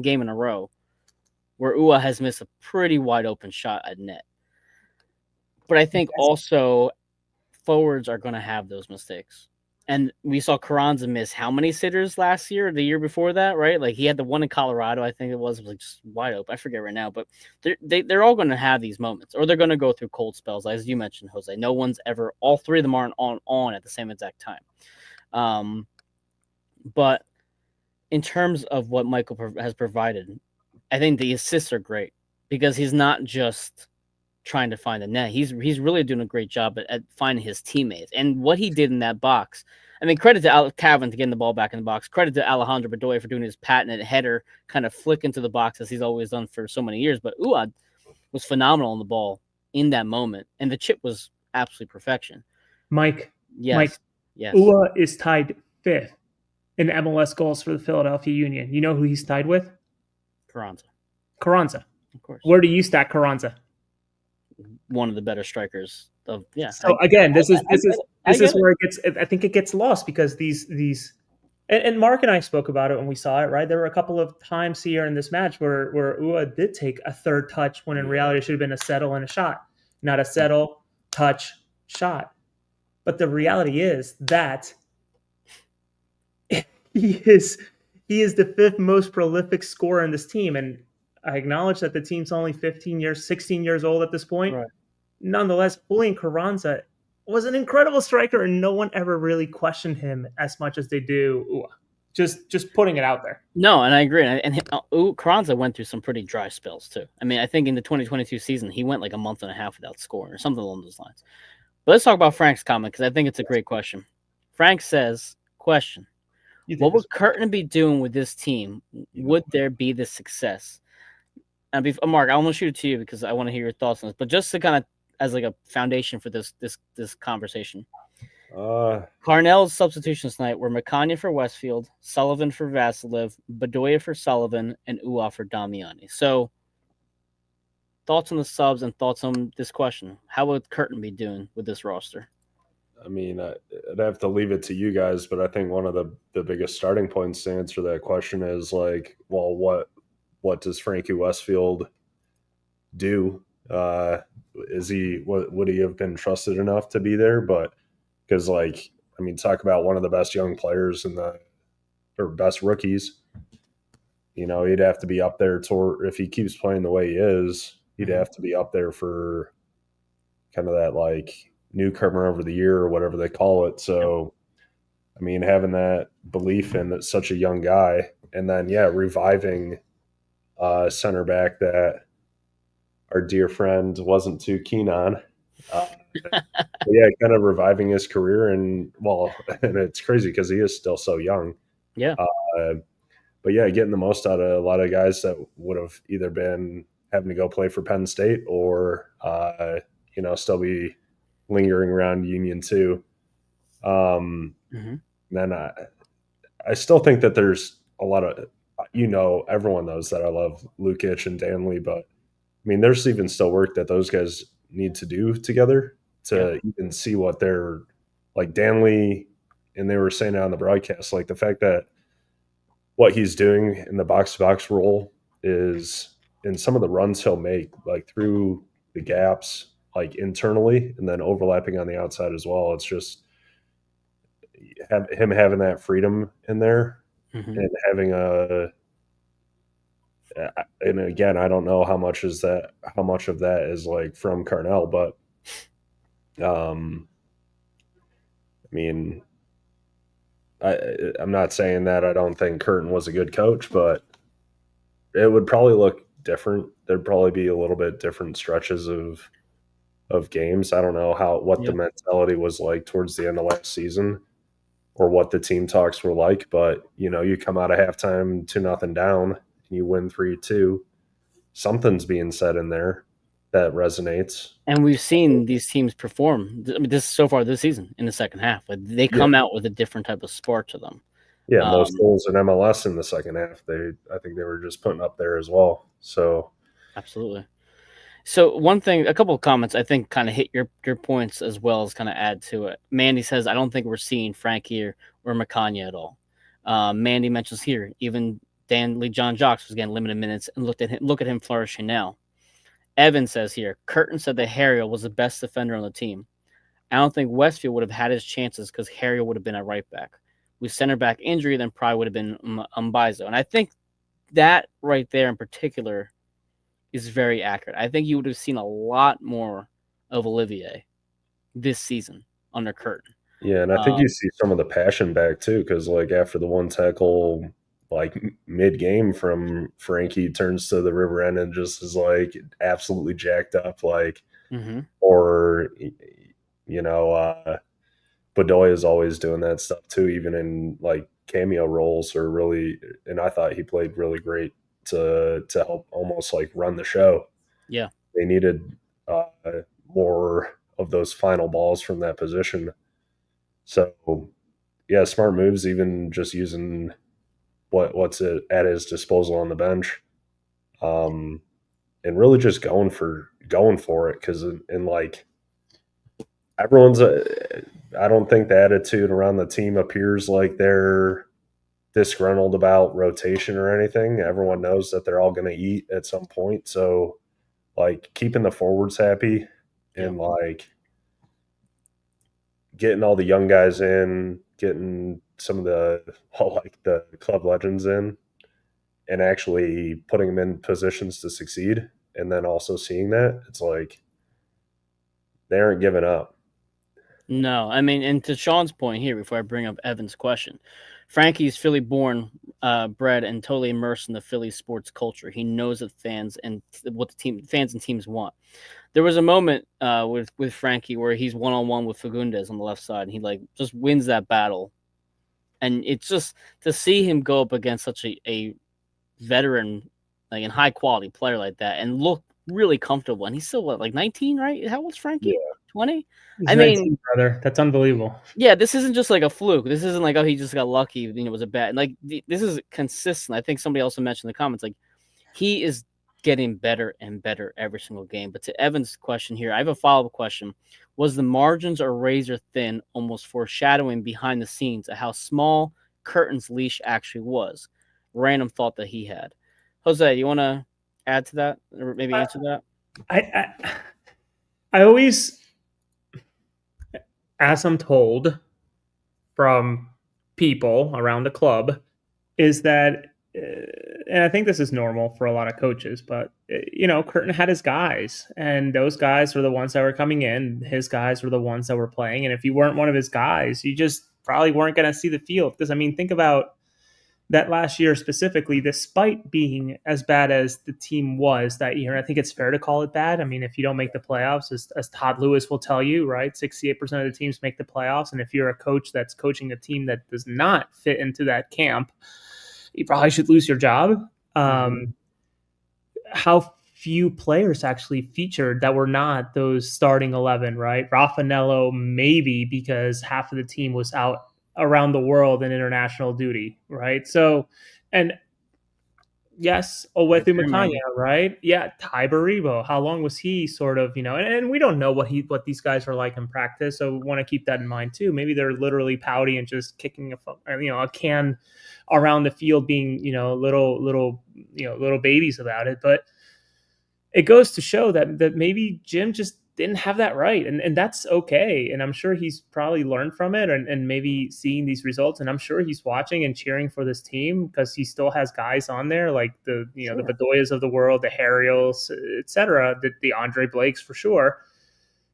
Speaker 1: game in a row where UA has missed a pretty wide open shot at net. But I think also forwards are going to have those mistakes. And we saw Carranza miss how many sitters last year, the year before that, right? He had the one in Colorado, I think it was just wide open. I forget right now, but they're all going to have these moments, or they're going to go through cold spells, as you mentioned, Jose. No one's ever, all three of them aren't on at the same exact time. But in terms of what Michael has provided, I think the assists are great because he's not just trying to find the net. He's really doing a great job at finding his teammates. And what he did in that box, I mean, credit to Cavan to getting the ball back in the box. Credit to Alejandro Bedoya for doing his patented header, kind of flick into the box as he's always done for so many years. But Uad was phenomenal on the ball in that moment. And the chip was absolute perfection.
Speaker 2: Mike.
Speaker 1: Yes.
Speaker 2: Uad is tied 5th in MLS goals for the Philadelphia Union. You know who he's tied with? Carranza. Of course. Where do you stack Carranza?
Speaker 1: One of the better strikers of
Speaker 2: So again, this is where it gets. I think it gets lost because these And Mark and I spoke about it when we saw it, right? There were a couple of times here in this match where Ua did take a third touch when in reality it should have been a settle and a shot. Not a settle, touch, shot. But the reality is that he is the fifth most prolific scorer in this team. And I acknowledge that the team's only 16 years old at this point.
Speaker 1: Right.
Speaker 2: Nonetheless, Julian Carranza was an incredible striker, and no one ever really questioned him as much as they do Ua. Just putting it out there.
Speaker 1: No, and I agree. And Carranza went through some pretty dry spells too. I mean, I think in the 2022 season, he went like a month and a half without scoring or something along those lines. But let's talk about Frank's comment because I think it's a great question. Frank says, question, what would Curtin be doing with this team? Would there be the success? And Mark, I almost shoot it to you because I want to hear your thoughts on this. But just to kind of as like a foundation for this conversation. Carnell's substitutions tonight were Makanya for Westfield, Sullivan for Vasilev, Bedoya for Sullivan, and Ua for Damiani. So, thoughts on the subs and thoughts on this question. How would Curtin be doing with this roster?
Speaker 3: I mean, I'd have to leave it to you guys, but I think one of the biggest starting points to answer that question is like, well, what does Frankie Westfield do? Would he have been trusted enough to be there? But because, like, I mean, talk about one of the best young players or best rookies. You know, he'd have to be up there if he keeps playing the way he is, he'd have to be up there for kind of that like newcomer over the year or whatever they call it. So, I mean, having that belief in that such a young guy, and then reviving center back that our dear friend wasn't too keen on. Kind of reviving his career, and it's crazy because he is still so young.
Speaker 1: Yeah.
Speaker 3: But getting the most out of a lot of guys that would have either been having to go play for Penn State or still be lingering around Union too. Then I still think that there's a lot of everyone knows that I love Lukic and Danley, but I mean there's even still work that those guys need to do together to even see what they're like. Danley, and they were saying it on the broadcast, like the fact that what he's doing in the box-to-box role is in some of the runs he'll make, like through the gaps, like internally, and then overlapping on the outside as well. It's just him having that freedom in there and having and again, I don't know how much of that is like from Carnell, but I mean, I'm not saying that I don't think Curtin was a good coach, but it would probably look different. There'd probably be a little bit different stretches of games. I don't know what the mentality was like towards the end of last season or what the team talks were like, but you come out of halftime 2-0 down and you win 3-2. Something's being said in there that resonates.
Speaker 1: And we've seen these teams perform. I mean, this so far this season in the second half. Like they come out with a different type of spark to them.
Speaker 3: Yeah, most goals in MLS in the second half. I think they were just putting up there as well. So
Speaker 1: absolutely. So one thing, a couple of comments I think kind of hit your points as well as kind of add to it. Mandy says, I don't think we're seeing Frankie or Makanya at all. Mandy mentions here, even Danley John Jocks was getting limited minutes, and look at him flourishing now. Evan says here, Curtin said that Harriel was the best defender on the team. I don't think Westfield would have had his chances because Harriel would have been at right back. With center back injury, then probably would have been Mbaizo. And I think that right there in particular is very accurate. I think you would have seen a lot more of Olivier this season under Curtin.
Speaker 3: Yeah, and I think you see some of the passion back too, because like after the one tackle, like mid-game from Frankie, turns to the river end and just is like absolutely jacked up, like, or Bedoya is always doing that stuff too, even in like cameo roles or really. And I thought he played really great to help almost like run the show.
Speaker 1: Yeah,
Speaker 3: they needed more of those final balls from that position. So yeah, smart moves, even just using what's at his disposal on the bench, and really just going for it, because in like everyone's I don't think the attitude around the team appears like they're disgruntled about rotation or anything. Everyone knows that they're all going to eat at some point. So, like, keeping the forwards happy and, like, getting all the young guys in, getting some of the club legends in, and actually putting them in positions to succeed, and then also seeing that, it's like they aren't giving up.
Speaker 1: No, I mean, and to Sean's point here, before I bring up Evan's question, Frankie's Philly born, bred, and totally immersed in the Philly sports culture. He knows that fans and what the fans and teams want. There was a moment with Frankie where he's one-on-one with Fagundes on the left side, and he like just wins that battle. And it's just to see him go up against such a veteran, like a high quality player like that, and look really comfortable. And he's still what, like 19, right? How old's Frankie? 20? I mean,
Speaker 2: brother, that's unbelievable.
Speaker 1: Yeah, this isn't just like a fluke. This isn't like, oh, he just got lucky. It was a bad. Like this is consistent. I think somebody also mentioned in the comments, like he is getting better and better every single game. But to Evan's question here, I have a follow-up question. Was the margins are razor thin, almost foreshadowing behind the scenes of how small Curtin's leash actually was? Random thought that he had. Jose, you want to add to that or maybe answer that?
Speaker 2: I always, as I'm told from people around the club, is that, and I think this is normal for a lot of coaches, but, Curtin had his guys, and those guys were the ones that were coming in. His guys were the ones that were playing. And if you weren't one of his guys, you just probably weren't going to see the field. Because, I mean, think about that last year specifically, despite being as bad as the team was that year. I think it's fair to call it bad. I mean, if you don't make the playoffs, as Todd Lewis will tell you, right, 68% of the teams make the playoffs. And if you're a coach that's coaching a team that does not fit into that camp, you probably should lose your job. How few players actually featured that were not those starting 11, right? Raffanello, maybe because half of the team was out around the world in international duty, right? So, and yes, Owethu Matanya, right? Yeah, Ty Baribo. How long was he sort of, and we don't know what these guys are like in practice, so we want to keep that in mind too. Maybe they're literally pouty and just kicking a can around the field, being little babies about it. But it goes to show that maybe Jim just didn't have that right. And that's okay. And I'm sure he's probably learned from it and maybe seeing these results. And I'm sure he's watching and cheering for this team because he still has guys on there like the Bedoyas of the world, the Harriels, etc., the Andre Blakes for sure.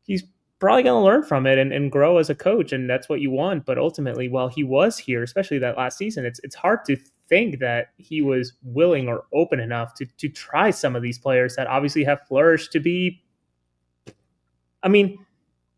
Speaker 2: He's probably going to learn from it and grow as a coach. And that's what you want. But ultimately, while he was here, especially that last season, it's hard to think that he was willing or open enough to try some of these players that obviously have flourished to be. I mean,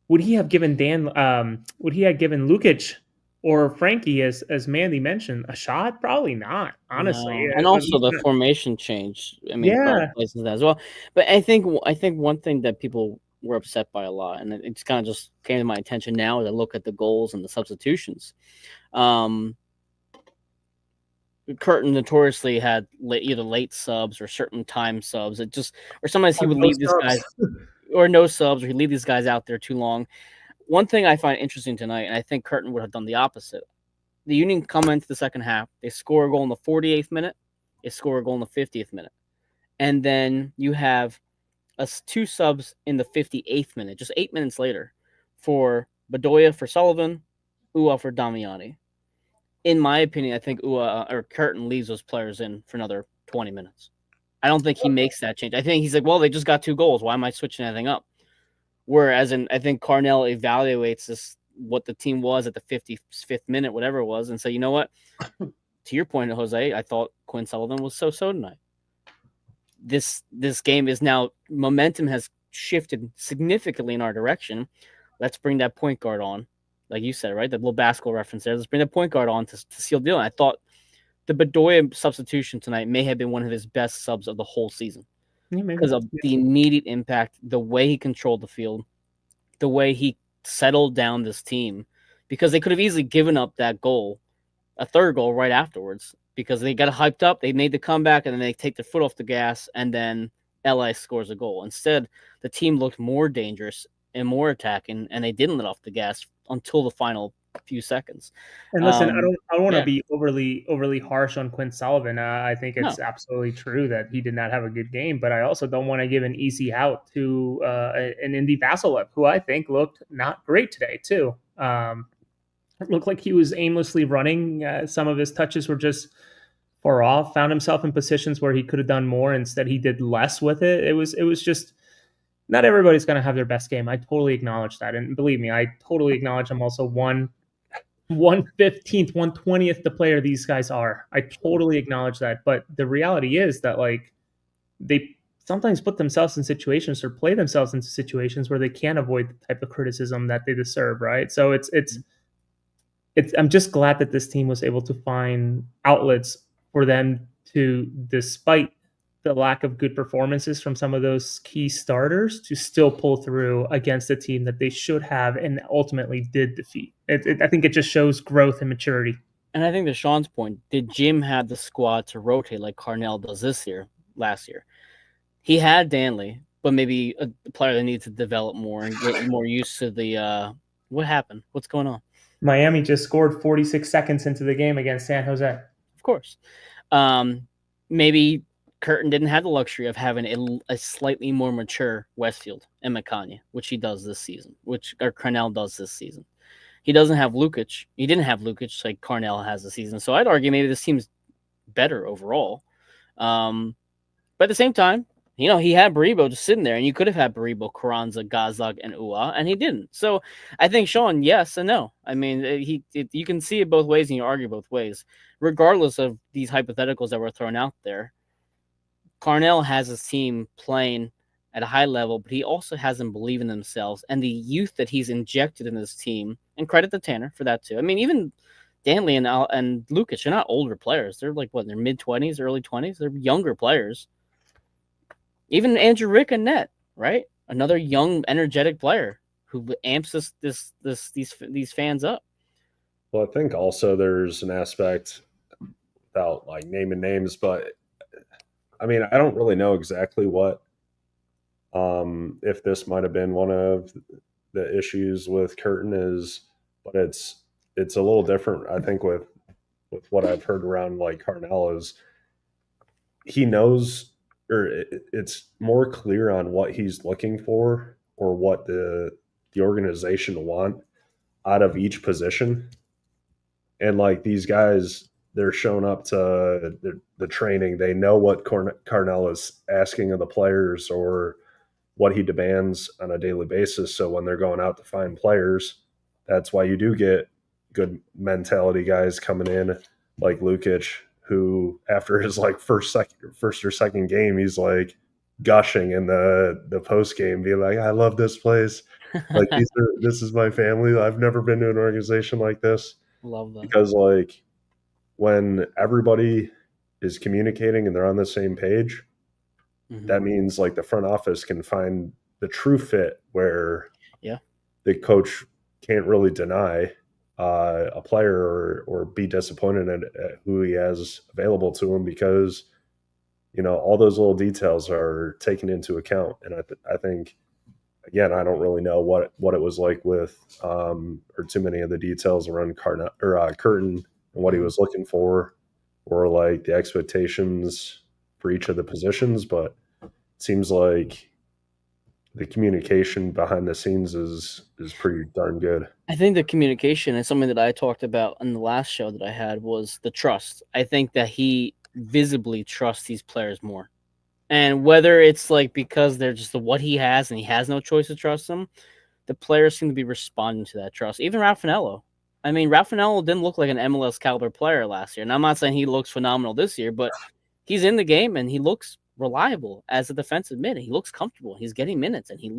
Speaker 2: would he have given Lukic or Frankie, as Mandy mentioned, a shot? Probably not, honestly.
Speaker 1: No. And also the formation change. I mean, places that as well. But I think one thing that people were upset by a lot, and it's kind of just came to my attention now as I look at the goals and the substitutions. Curtin notoriously had either late subs or certain time subs. It just, or sometimes he would leave these guys. Or no subs, or he'd leave these guys out there too long. One thing I find interesting tonight, and I think Curtin would have done the opposite. The Union come into the second half. They score a goal in the 48th minute. They score a goal in the 50th minute. And then you have two subs in the 58th minute, just 8 minutes later, for Bedoya for Sullivan, Ua for Damiani. In my opinion, I think Curtin leaves those players in for another 20 minutes. I don't think he makes that change. I think he's like, well, they just got 2 goals. Why am I switching anything up? Whereas I think Carnell evaluates what the team was at the 55th minute, whatever it was, and say, you know what? To your point, Jose, I thought Quinn Sullivan was so tonight. This game is now, momentum has shifted significantly in our direction. Let's bring that point guard on. Like you said, right? The little basketball reference there. Let's bring the point guard on to seal the deal. And I thought the Bedoya substitution tonight may have been one of his best subs of the whole season because of the immediate impact, the way he controlled the field, the way he settled down this team, because they could have easily given up that goal, a third goal right afterwards, because they got hyped up. They made the comeback and then they take their foot off the gas and then LA scores a goal. Instead, the team looked more dangerous and more attacking, and they didn't let off the gas until the final few seconds.
Speaker 2: And listen, I don't want to
Speaker 1: yeah.
Speaker 2: be overly harsh on Quinn Sullivan. I think
Speaker 1: No.
Speaker 2: it's absolutely true that he did not have a good game, but I also don't want to give an easy out to an Indy Vasiliev, who I think looked not great today too. It looked like he was aimlessly running. Some of his touches were just far off. Found himself in positions where he could have done more. Instead, he did less with it. It was just not everybody's going to have their best game. I totally acknowledge that, and believe me, I totally acknowledge I'm also 1/15th, 1/20th the player these guys are. I totally acknowledge that. But the reality is that like they sometimes put themselves in situations or play themselves into situations where they can't avoid the type of criticism that they deserve, right? So it's I'm just glad that this team was able to find outlets for them to, despite the lack of good performances from some of those key starters, to still pull through against a team that they should have and ultimately did defeat. I think it just shows growth and maturity.
Speaker 1: And I think to Sean's point, did Jim have the squad to rotate like Carnell does last year? He had Danley, but maybe a player that needs to develop more and get more used to the what happened? What's going on?
Speaker 2: Miami just scored 46 seconds into the game against San Jose.
Speaker 1: Of course. Maybe Curtin didn't have the luxury of having a slightly more mature Westfield and McConaughey, which he does this season, which Carnell does this season. He doesn't have Lukic. He didn't have Lukic like Carnell has this season. So I'd argue maybe this team's better overall. But at the same time, you know, he had Baribo just sitting there, and you could have had Baribo, Carranza, Gazdag, and Ua, and he didn't. So I think, Sean, yes and no. I mean, you can see it both ways, and you argue both ways. Regardless of these hypotheticals that were thrown out there, Carnell has his team playing at a high level, but he also has them believe in themselves and the youth that he's injected in his team. And credit to Tanner for that too. I mean, even Danley and Lukic, they're not older players. They're like, what, in their mid-20s, early 20s? They're younger players. Even Andrew Rick and Net, right? Another young, energetic player who amps these fans up.
Speaker 3: Well, I think also there's an aspect, without like naming names, but I mean, I don't really know exactly what if this might have been one of the issues with Curtin is, but it's a little different. I think with what I've heard around like Carnell is he knows, or it's more clear on what he's looking for or what the organization want out of each position. And like these guys, they're showing up to the training. They know what Carnell is asking of the players or what he demands on a daily basis. So when they're going out to find players, that's why you do get good mentality guys coming in like Lukic, who after his like first or second game, he's like gushing in the post game, being like, "I love this place. Like this is my family. I've never been to an organization like this."
Speaker 1: Love that.
Speaker 3: Because like when everybody is communicating and they're on the same page, that means like the front office can find the true fit where the coach can't really deny a player or be disappointed at who he has available to him, because you know all those little details are taken into account. And I think again, I don't really know what it was like with or too many of the details around Curtin and what he was looking for, or like the expectations for each of the positions, but it seems like the communication behind the scenes is pretty darn good.
Speaker 1: I think the communication is something that I talked about in the last show that I had, was the trust. I think that he visibly trusts these players more. And whether it's like because they're just what he has and he has no choice to trust them, the players seem to be responding to that trust. Even Raffanello. I mean, Raffanello didn't look like an MLS caliber player last year. And I'm not saying he looks phenomenal this year, but he's in the game and he looks reliable as a defensive mid. He looks comfortable. He's getting minutes and he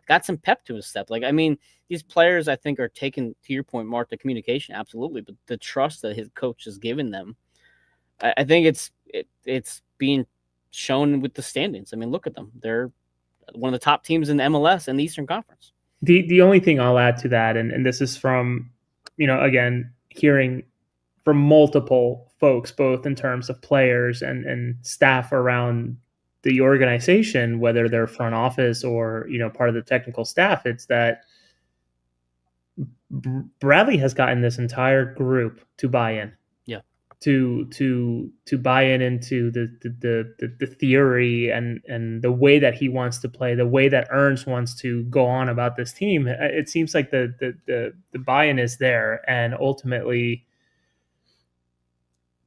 Speaker 1: got some pep to his step. Like, I mean, these players, I think, are taking, to your point, Mark, the communication, absolutely, but the trust that his coach has given them, I think it's being shown with the standings. I mean, look at them. They're one of the top teams in the MLS and the Eastern Conference.
Speaker 2: The only thing I'll add to that, and this is from, again, hearing from multiple folks, both in terms of players and staff around the organization, whether they're front office or, part of the technical staff, it's that Bradley has gotten this entire group to buy in.
Speaker 1: Yeah.
Speaker 2: To buy in into the theory and the way that he wants to play, the way that Ernst wants to go on about this team. It seems like the buy-in is there, and ultimately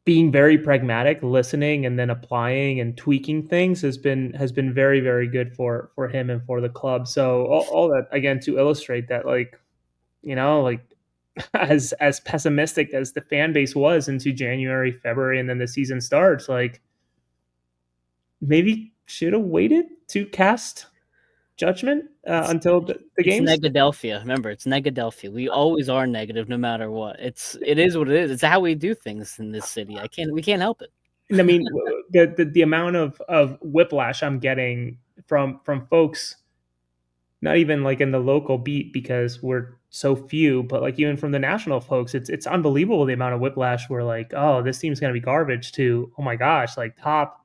Speaker 2: being very pragmatic, listening, and then applying and tweaking things has been very, very good for him and for the club. So all that, again, to illustrate that, like, like as pessimistic as the fan base was into January, February, and then the season starts, like, maybe should have waited to cast judgment until the games.
Speaker 1: It's Negadelphia. Remember, it's Negadelphia. We always are negative no matter what. It is what it is. It's how we do things in this city. We can't help it.
Speaker 2: I mean, the amount of whiplash I'm getting from folks, not even like in the local beat because we're so few, but like even from the national folks, it's unbelievable the amount of whiplash. We're like, oh, this team's gonna be garbage, to, oh my gosh, like top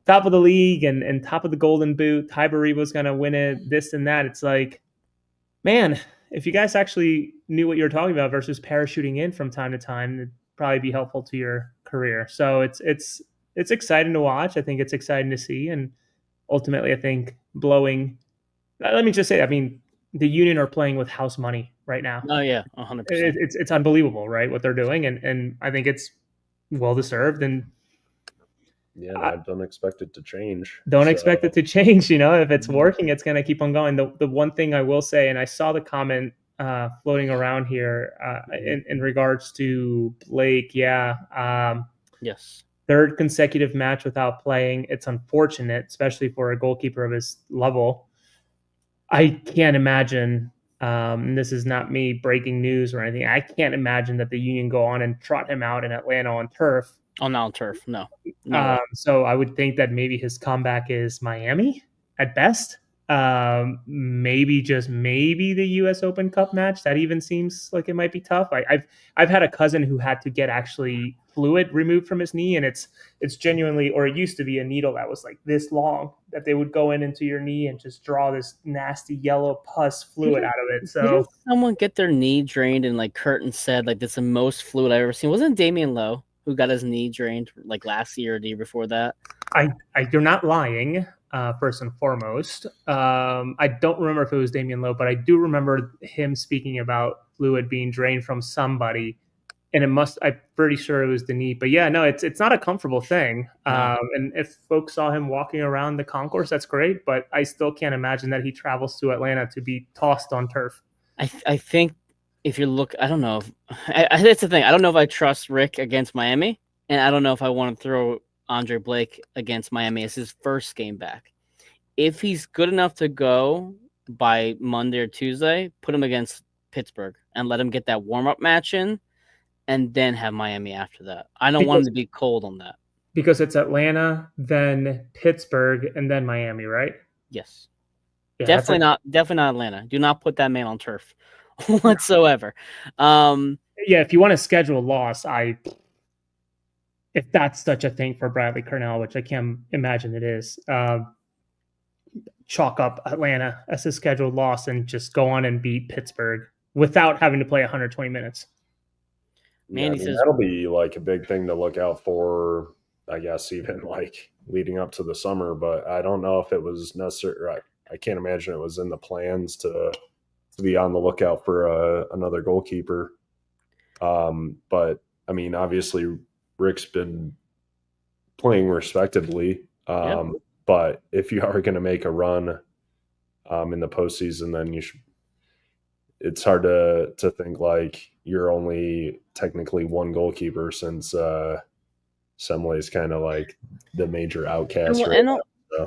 Speaker 2: of the league and top of the Golden Boot, Ty Baribo's gonna win it, this and that. It's like, man, if you guys actually knew what you were talking about versus parachuting in from time to time, it'd probably be helpful to your career. So it's exciting to watch. I think it's exciting to see, and ultimately, I think blowing. Let me just say, I mean, the Union are playing with house money right now.
Speaker 1: Oh yeah, 100%.
Speaker 2: It's unbelievable, right? What they're doing, and I think it's well deserved. And
Speaker 3: yeah, I don't expect it to change.
Speaker 2: Don't expect it to change. If it's working, it's going to keep on going. The one thing I will say, and I saw the comment floating around here in regards to Blake. Yeah.
Speaker 1: Yes.
Speaker 2: Third consecutive match without playing. It's unfortunate, especially for a goalkeeper of his level. I can't imagine, and this is not me breaking news or anything, I can't imagine that the Union go on and trot him out in Atlanta on turf.
Speaker 1: Oh, not on turf, no.
Speaker 2: So I would think that maybe his comeback is Miami at best. Maybe the U.S. Open Cup match. That even seems like it might be tough. I've had a cousin who had to get actually fluid removed from his knee, and it's genuinely, or it used to be, a needle that was like this long that they would go into your knee and just draw this nasty yellow pus fluid out of it. So
Speaker 1: didn't someone get their knee drained and like Curtin said, like, that's the most fluid I've ever seen? Wasn't Damian Lowe who got his knee drained like last year or the year before that?
Speaker 2: You're not lying. First and foremost, I don't remember if it was Damian Lowe, but I do remember him speaking about fluid being drained from somebody, and I'm pretty sure it was the knee. But yeah, no, it's not a comfortable thing.
Speaker 1: No.
Speaker 2: And if folks saw him walking around the concourse, that's great. But I still can't imagine that he travels to Atlanta to be tossed on turf.
Speaker 1: I think if you look, I don't know. That's the thing. I don't know if I trust Rick against Miami, and I don't know if I want to throw Andre Blake against Miami as his first game back. If he's good enough to go by Monday or Tuesday, put him against Pittsburgh and let him get that warm-up match in, and then have Miami after that. I don't want him to be cold on that.
Speaker 2: Because it's Atlanta, then Pittsburgh, and then Miami, right?
Speaker 1: Yes.
Speaker 2: Yeah,
Speaker 1: definitely not Atlanta. Do not put that man on turf whatsoever.
Speaker 2: Yeah, if you want to schedule a loss, if that's such a thing for Bradley Cornell, which I can't imagine it is, chalk up Atlanta as a scheduled loss and just go on and beat Pittsburgh without having to play 120 minutes.
Speaker 3: Man, says that'll be like a big thing to look out for, I guess, even like leading up to the summer. But I don't know if it was necessary. I can't imagine it was in the plans to be on the lookout for another goalkeeper. But I mean, obviously, Rick's been playing respectably. But if you are going to make a run in the postseason, then you should. It's hard to think like you're only technically one goalkeeper, since Semley is kind of like the major outcast.
Speaker 1: And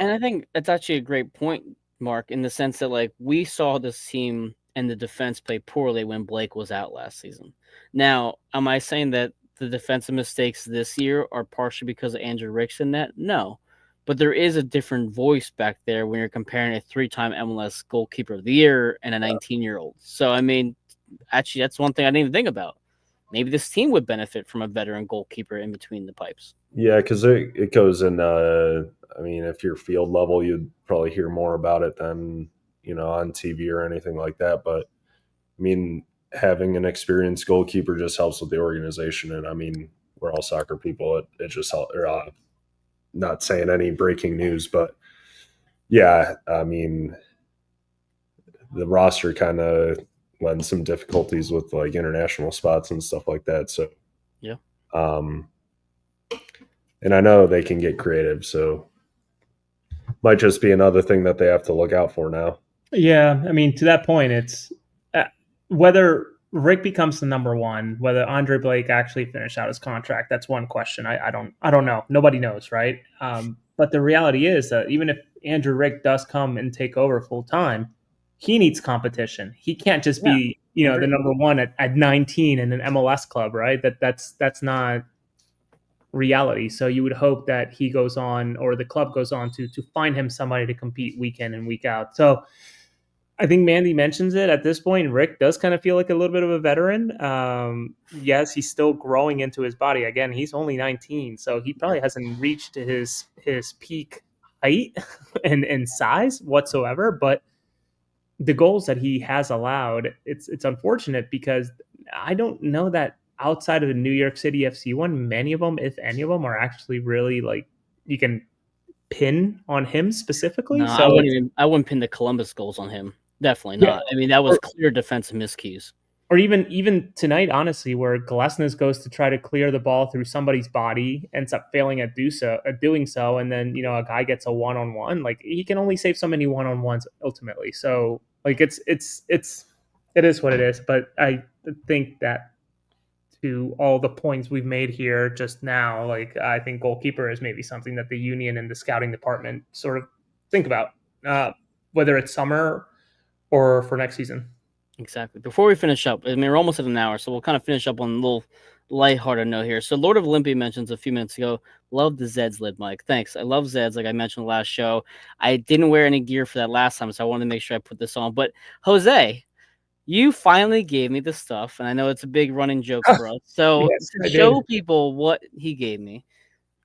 Speaker 1: I think that's actually a great point, Mark, in the sense that like we saw this team and the defense play poorly when Blake was out last season. Now, am I saying that the defensive mistakes this year are partially because of Andrew Ricks in that? No. But there is a different voice back there when you're comparing a 3-time MLS goalkeeper of the year and a 19-year-old. So, I mean, actually, that's one thing I didn't even think about. Maybe this team would benefit from a veteran goalkeeper in between the pipes.
Speaker 3: Yeah, because it goes in, I mean, if you're field level, you'd probably hear more about it than, on TV or anything like that. But, I mean, having an experienced goalkeeper just helps with the organization. And I mean, we're all soccer people. It just helps. Not saying any breaking news, but yeah, I mean, the roster kind of lends some difficulties with like international spots and stuff like that. So
Speaker 1: Yeah.
Speaker 3: And I know they can get creative, so might just be another thing that they have to look out for now.
Speaker 2: Yeah, I mean, to that point, it's whether Rick becomes the number one, whether Andre Blake actually finished out his contract. That's one question. I don't know. Nobody knows, right? But the reality is that even if Andrew Rick does come and take over full time, he needs competition. He can't just be, the number one at 19 in an MLS club, right? That's not reality. So you would hope that he goes on, or the club goes on to find him somebody to compete week in and week out. So I think Mandy mentions it at this point. Rick does kind of feel like a little bit of a veteran. Yes, he's still growing into his body. Again, he's only 19, so he probably hasn't reached his peak height and size whatsoever. But the goals that he has allowed, it's unfortunate because I don't know that outside of the New York City FC one, many of them, if any of them, are actually really like you can pin on him specifically.
Speaker 1: No,
Speaker 2: So
Speaker 1: I wouldn't pin the Columbus goals on him. Definitely not. I mean, that was clear defensive miscues.
Speaker 2: Or even tonight, honestly, where Glesnes goes to try to clear the ball through somebody's body, ends up failing at doing so, and then a guy gets a one-on-one. Like he can only save so many one-on-ones ultimately. So like it is what it is. But I think that to all the points we've made here just now, like I think goalkeeper is maybe something that the union and the scouting department sort of think about, whether it's summer or for next season.
Speaker 1: Exactly. Before we finish up, I mean, we're almost at an hour, so we'll kind of finish up on a little lighthearted note here. So Lord of Olympia mentions a few minutes ago, love the Zeds lid, Mike. Thanks. I love Zeds, like I mentioned the last show. I didn't wear any gear for that last time, so I wanted to make sure I put this on. But Jose, you finally gave me the stuff, and I know it's a big running joke for us. So
Speaker 2: Yes,
Speaker 1: to show people what he gave me,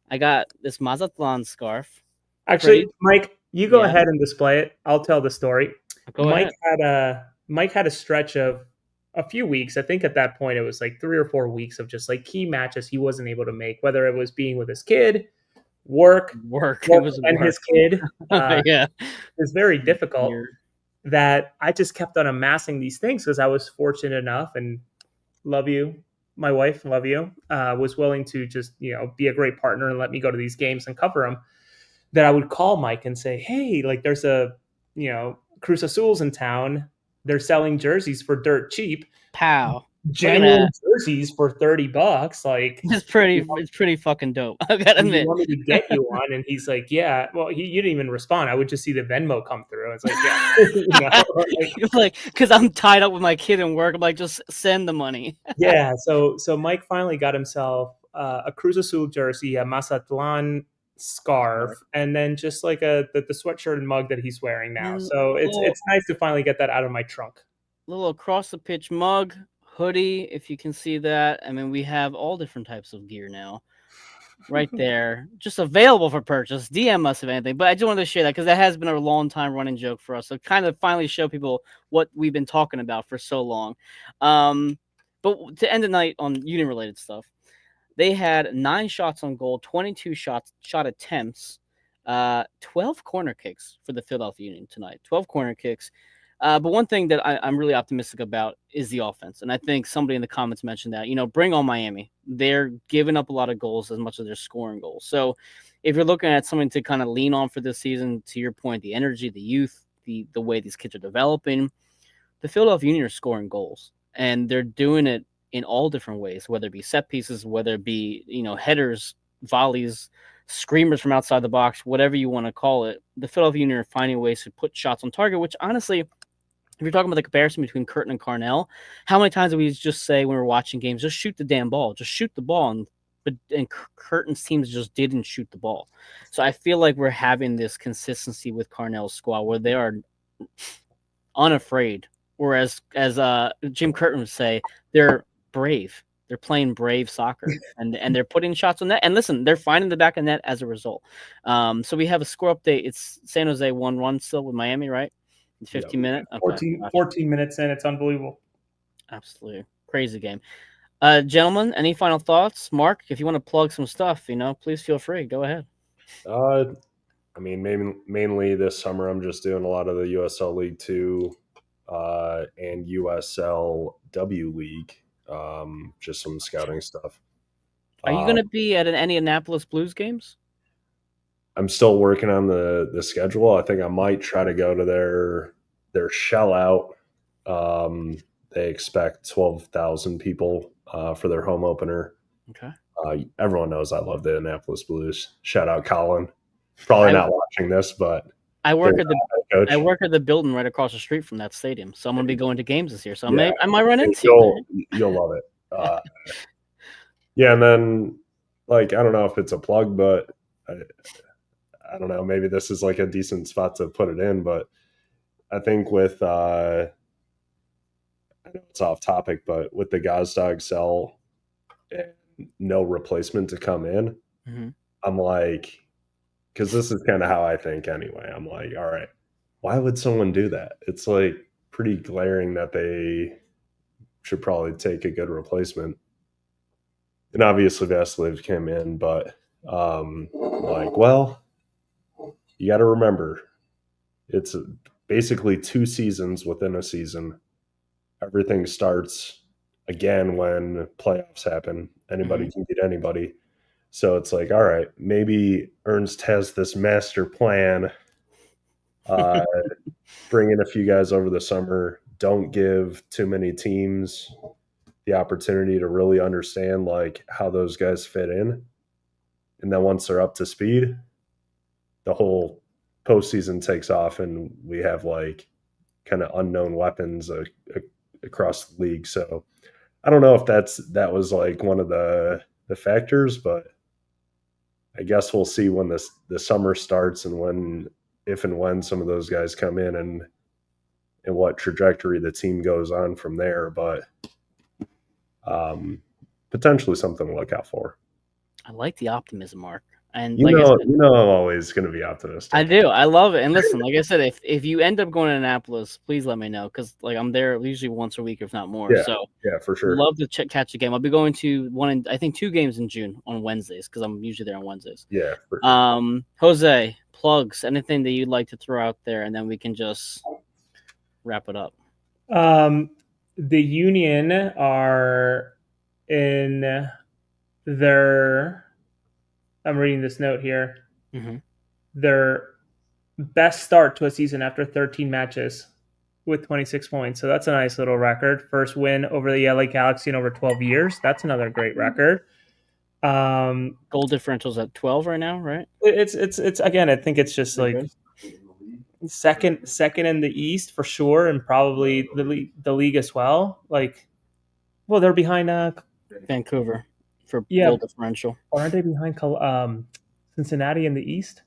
Speaker 1: I got this Mazatlan scarf.
Speaker 2: Actually, Mike, you go ahead and display it. I'll tell the story. Mike had a stretch of a few weeks. I think at that point it was like 3 or 4 weeks of just like key matches he wasn't able to make, whether it was being with his kid, work, his kid.
Speaker 1: Yeah,
Speaker 2: it's very difficult. That I just kept on amassing these things because I was fortunate enough, and love you, my wife, love you, was willing to just be a great partner and let me go to these games and cover them. That I would call Mike and say, hey, like there's a Cruz Azul's in town. They're selling jerseys for dirt cheap.
Speaker 1: Pow.
Speaker 2: Genuine jerseys for $30. Like
Speaker 1: it's pretty fucking dope. I gotta admit.
Speaker 2: He wanted to get you one, and he's like, yeah. Well, you didn't even respond. I would just see the Venmo come through. It's like, yeah,
Speaker 1: like because I'm tied up with my kid and work. I'm like, just send the money.
Speaker 2: Yeah. So Mike finally got himself a Cruz Azul jersey, a Mazatlan scarf, and then just like the sweatshirt and mug that he's wearing now. So it's nice to finally get that out of my trunk.
Speaker 1: Little across the pitch mug, hoodie, if you can see that. I mean, we have all different types of gear now right there, just available for purchase. DM us if anything. But I just wanted to share that because that has been a long time running joke for us. So kind of finally show people what we've been talking about for so long. But to end the night on union related stuff, they had 9 shots on goal, 22 shot attempts, 12 corner kicks for the Philadelphia Union tonight. 12 corner kicks. But one thing that I'm really optimistic about is the offense. And I think somebody in the comments mentioned that, bring on Miami. They're giving up a lot of goals as much as they're scoring goals. So if you're looking at something to kind of lean on for this season, to your point, the energy, the youth, the way these kids are developing, the Philadelphia Union are scoring goals. And they're doing it in all different ways, whether it be set pieces, whether it be, headers, volleys, screamers from outside the box, whatever you want to call it. The Philadelphia Union are finding ways to put shots on target, which honestly, if you're talking about the comparison between Curtin and Carnell, how many times do we just say when we're watching games, just shoot the damn ball, just shoot the ball, and Curtin's teams just didn't shoot the ball. So I feel like we're having this consistency with Carnell's squad where they are unafraid, whereas as Jim Curtin would say, they're brave. They're playing brave soccer, and they're putting shots on net. And listen, they're finding the back of net as a result. So we have a score update. It's San Jose 1-1 still with Miami, right? 15 minutes. Okay.
Speaker 2: 14 minutes in. It's unbelievable.
Speaker 1: Absolutely crazy game. Gentlemen, any final thoughts? Mark, if you want to plug some stuff, please feel free. Go ahead.
Speaker 3: I mean, mainly this summer, I'm just doing a lot of the USL League 2 and USLW League, just some scouting stuff.
Speaker 1: Are you going to be at any Annapolis Blues games?
Speaker 3: I'm still working on the schedule. I think I might try to go to their shell out. They expect 12,000 people for their home opener.
Speaker 1: Okay.
Speaker 3: Everyone knows I love the Annapolis Blues. Shout out Colin. Probably not watching this, but
Speaker 1: I work at the building right across the street from that stadium, so I'm going to be going to games this year. So I might run into you.
Speaker 3: You'll love it. Yeah, and then I don't know if it's a plug, but I don't know. Maybe this is like a decent spot to put it in, but I think with I know it's off topic, but with the Gazdag sell and no replacement to come in, I'm like, because this is kind of how I think anyway. I'm like, all right, why would someone do that? It's like pretty glaring that they should probably take a good replacement. And obviously Vassiliev came in, but well, you got to remember, it's basically 2 seasons within a season. Everything starts again when playoffs happen. Anybody can beat anybody. So it's like, all right, maybe Ernst has this master plan. Bring in a few guys over the summer. Don't give too many teams the opportunity to really understand how those guys fit in. And then once they're up to speed, the whole postseason takes off and we have kind of unknown weapons across the league. So I don't know if that was one of the factors, but I guess we'll see when the summer starts and if and when some of those guys come in and what trajectory the team goes on from there. But potentially something to look out for.
Speaker 1: I like the optimism, Mark. And
Speaker 3: I said, I'm always going to be optimistic.
Speaker 1: I do. I love it. And listen, like I said, if you end up going to Annapolis, please let me know because I'm there usually once a week, if not more.
Speaker 3: Yeah,
Speaker 1: so
Speaker 3: yeah, for sure.
Speaker 1: Love to catch a game. I'll be going to I think 2 games in June on Wednesdays because I'm usually there on Wednesdays.
Speaker 3: Yeah. For sure.
Speaker 1: Jose, plugs, anything that you'd like to throw out there, and then we can just wrap it up.
Speaker 2: The Union are in their. I'm reading this note here. Their best start to a season after 13 matches with 26 points. So that's a nice little record. First win over the LA Galaxy in over 12 years. That's another great record.
Speaker 1: Goal differential's at 12 right now, right?
Speaker 2: It's again, I think it's just second in the East for sure, and probably the league as well. They're behind
Speaker 1: Vancouver for goal differential.
Speaker 2: Or aren't they behind Cincinnati in the East?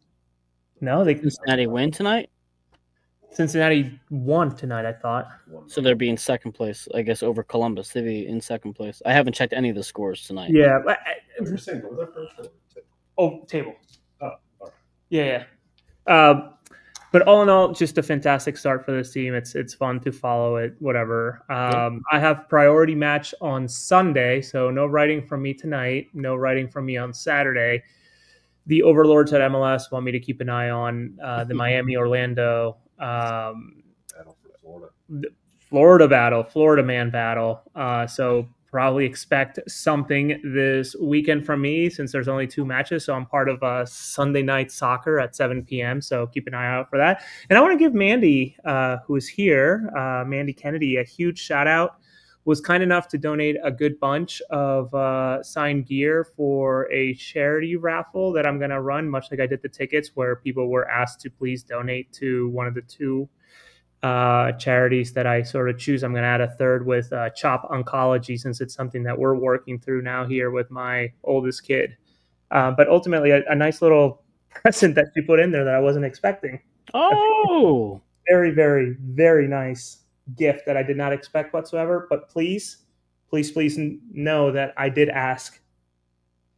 Speaker 2: No,
Speaker 1: Cincinnati win tonight.
Speaker 2: Cincinnati won tonight, I thought.
Speaker 1: So they'll be in second place, I guess, over Columbus. They'll be in second place. I haven't checked any of the scores tonight.
Speaker 2: Yeah.
Speaker 3: You're saying go there first?
Speaker 2: Table.
Speaker 3: Oh, all right.
Speaker 2: Yeah. But all in all, just a fantastic start for this team. It's fun to follow it, whatever. I have priority match on Sunday, so no writing from me tonight, no writing from me on Saturday. The overlords at MLS want me to keep an eye on the Miami-Orlando Florida man battle. So probably expect something this weekend from me since there's only 2 matches. So I'm part of Sunday night soccer at 7 p.m. So keep an eye out for that. And I want to give Mandy, who is here, Mandy Kennedy, a huge shout out. Was kind enough to donate a good bunch of signed gear for a charity raffle that I'm going to run, much like I did the tickets, where people were asked to please donate to one of the 2 charities that I sort of choose. I'm going to add a third with CHOP Oncology, since it's something that we're working through now here with my oldest kid. But ultimately, a nice little present that you put in there that I wasn't expecting.
Speaker 1: Oh,
Speaker 2: very, very, very nice gift that I did not expect whatsoever. But please know that I did ask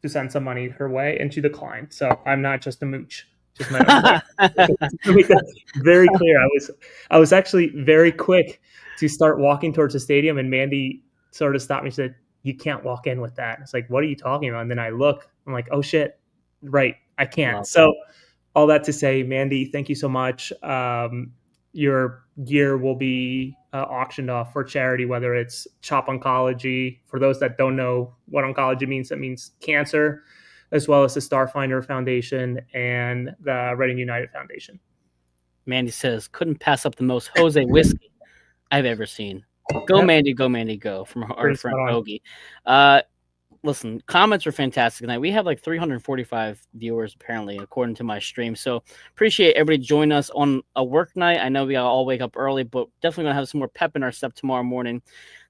Speaker 2: to send some money her way and she declined. So I'm not just a mooch. Just to make that very clear. I was actually very quick to start walking towards the stadium, and Mandy sort of stopped me and said, "You can't walk in with that." It's like, what are you talking about? And then I look, I'm like, oh shit, right, I can't.
Speaker 1: Wow.
Speaker 2: So all that to say, Mandy, thank you so much. Your gear will be auctioned off for charity, whether it's CHOP Oncology. For those that don't know what oncology means, that means cancer, as well as the Starfinder Foundation and the Reading United Foundation.
Speaker 1: Mandy says, couldn't pass up the most Jose whiskey I've ever seen. Go,
Speaker 2: Yep.
Speaker 1: Mandy, go, Mandy, go, from our
Speaker 2: Pretty
Speaker 1: friend
Speaker 2: spot on.
Speaker 1: Hoagie. Listen, comments were fantastic tonight. We have like 345 viewers, apparently, according to my stream. So appreciate everybody joining us on a work night. I know we all wake up early, but definitely going to have some more pep in our step tomorrow morning.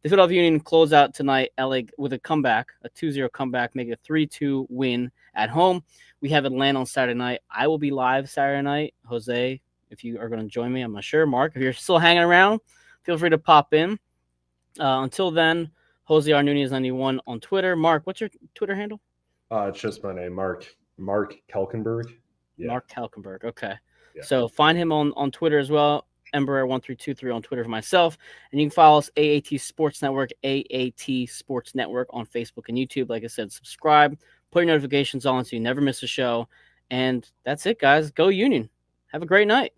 Speaker 1: The Philadelphia Union close out tonight, LA, with a comeback, a 2-0 comeback, make it a 3-2 win at home. We have Atlanta on Saturday night. I will be live Saturday night. Jose, if you are going to join me, I'm not sure. Mark, if you're still hanging around, feel free to pop in. Until then, Jose R. Nunez 91 on Twitter. Mark, what's your Twitter handle?
Speaker 3: It's just my name, Mark Kelkenberg. Yeah.
Speaker 1: Mark Kalkenberg. Okay.
Speaker 3: Yeah.
Speaker 1: So find him on Twitter as well. Ember1323 on Twitter for myself. And you can follow us, AAT Sports Network, AAT Sports Network on Facebook and YouTube. Like I said, subscribe, put your notifications on so you never miss a show. And that's it, guys. Go Union. Have a great night.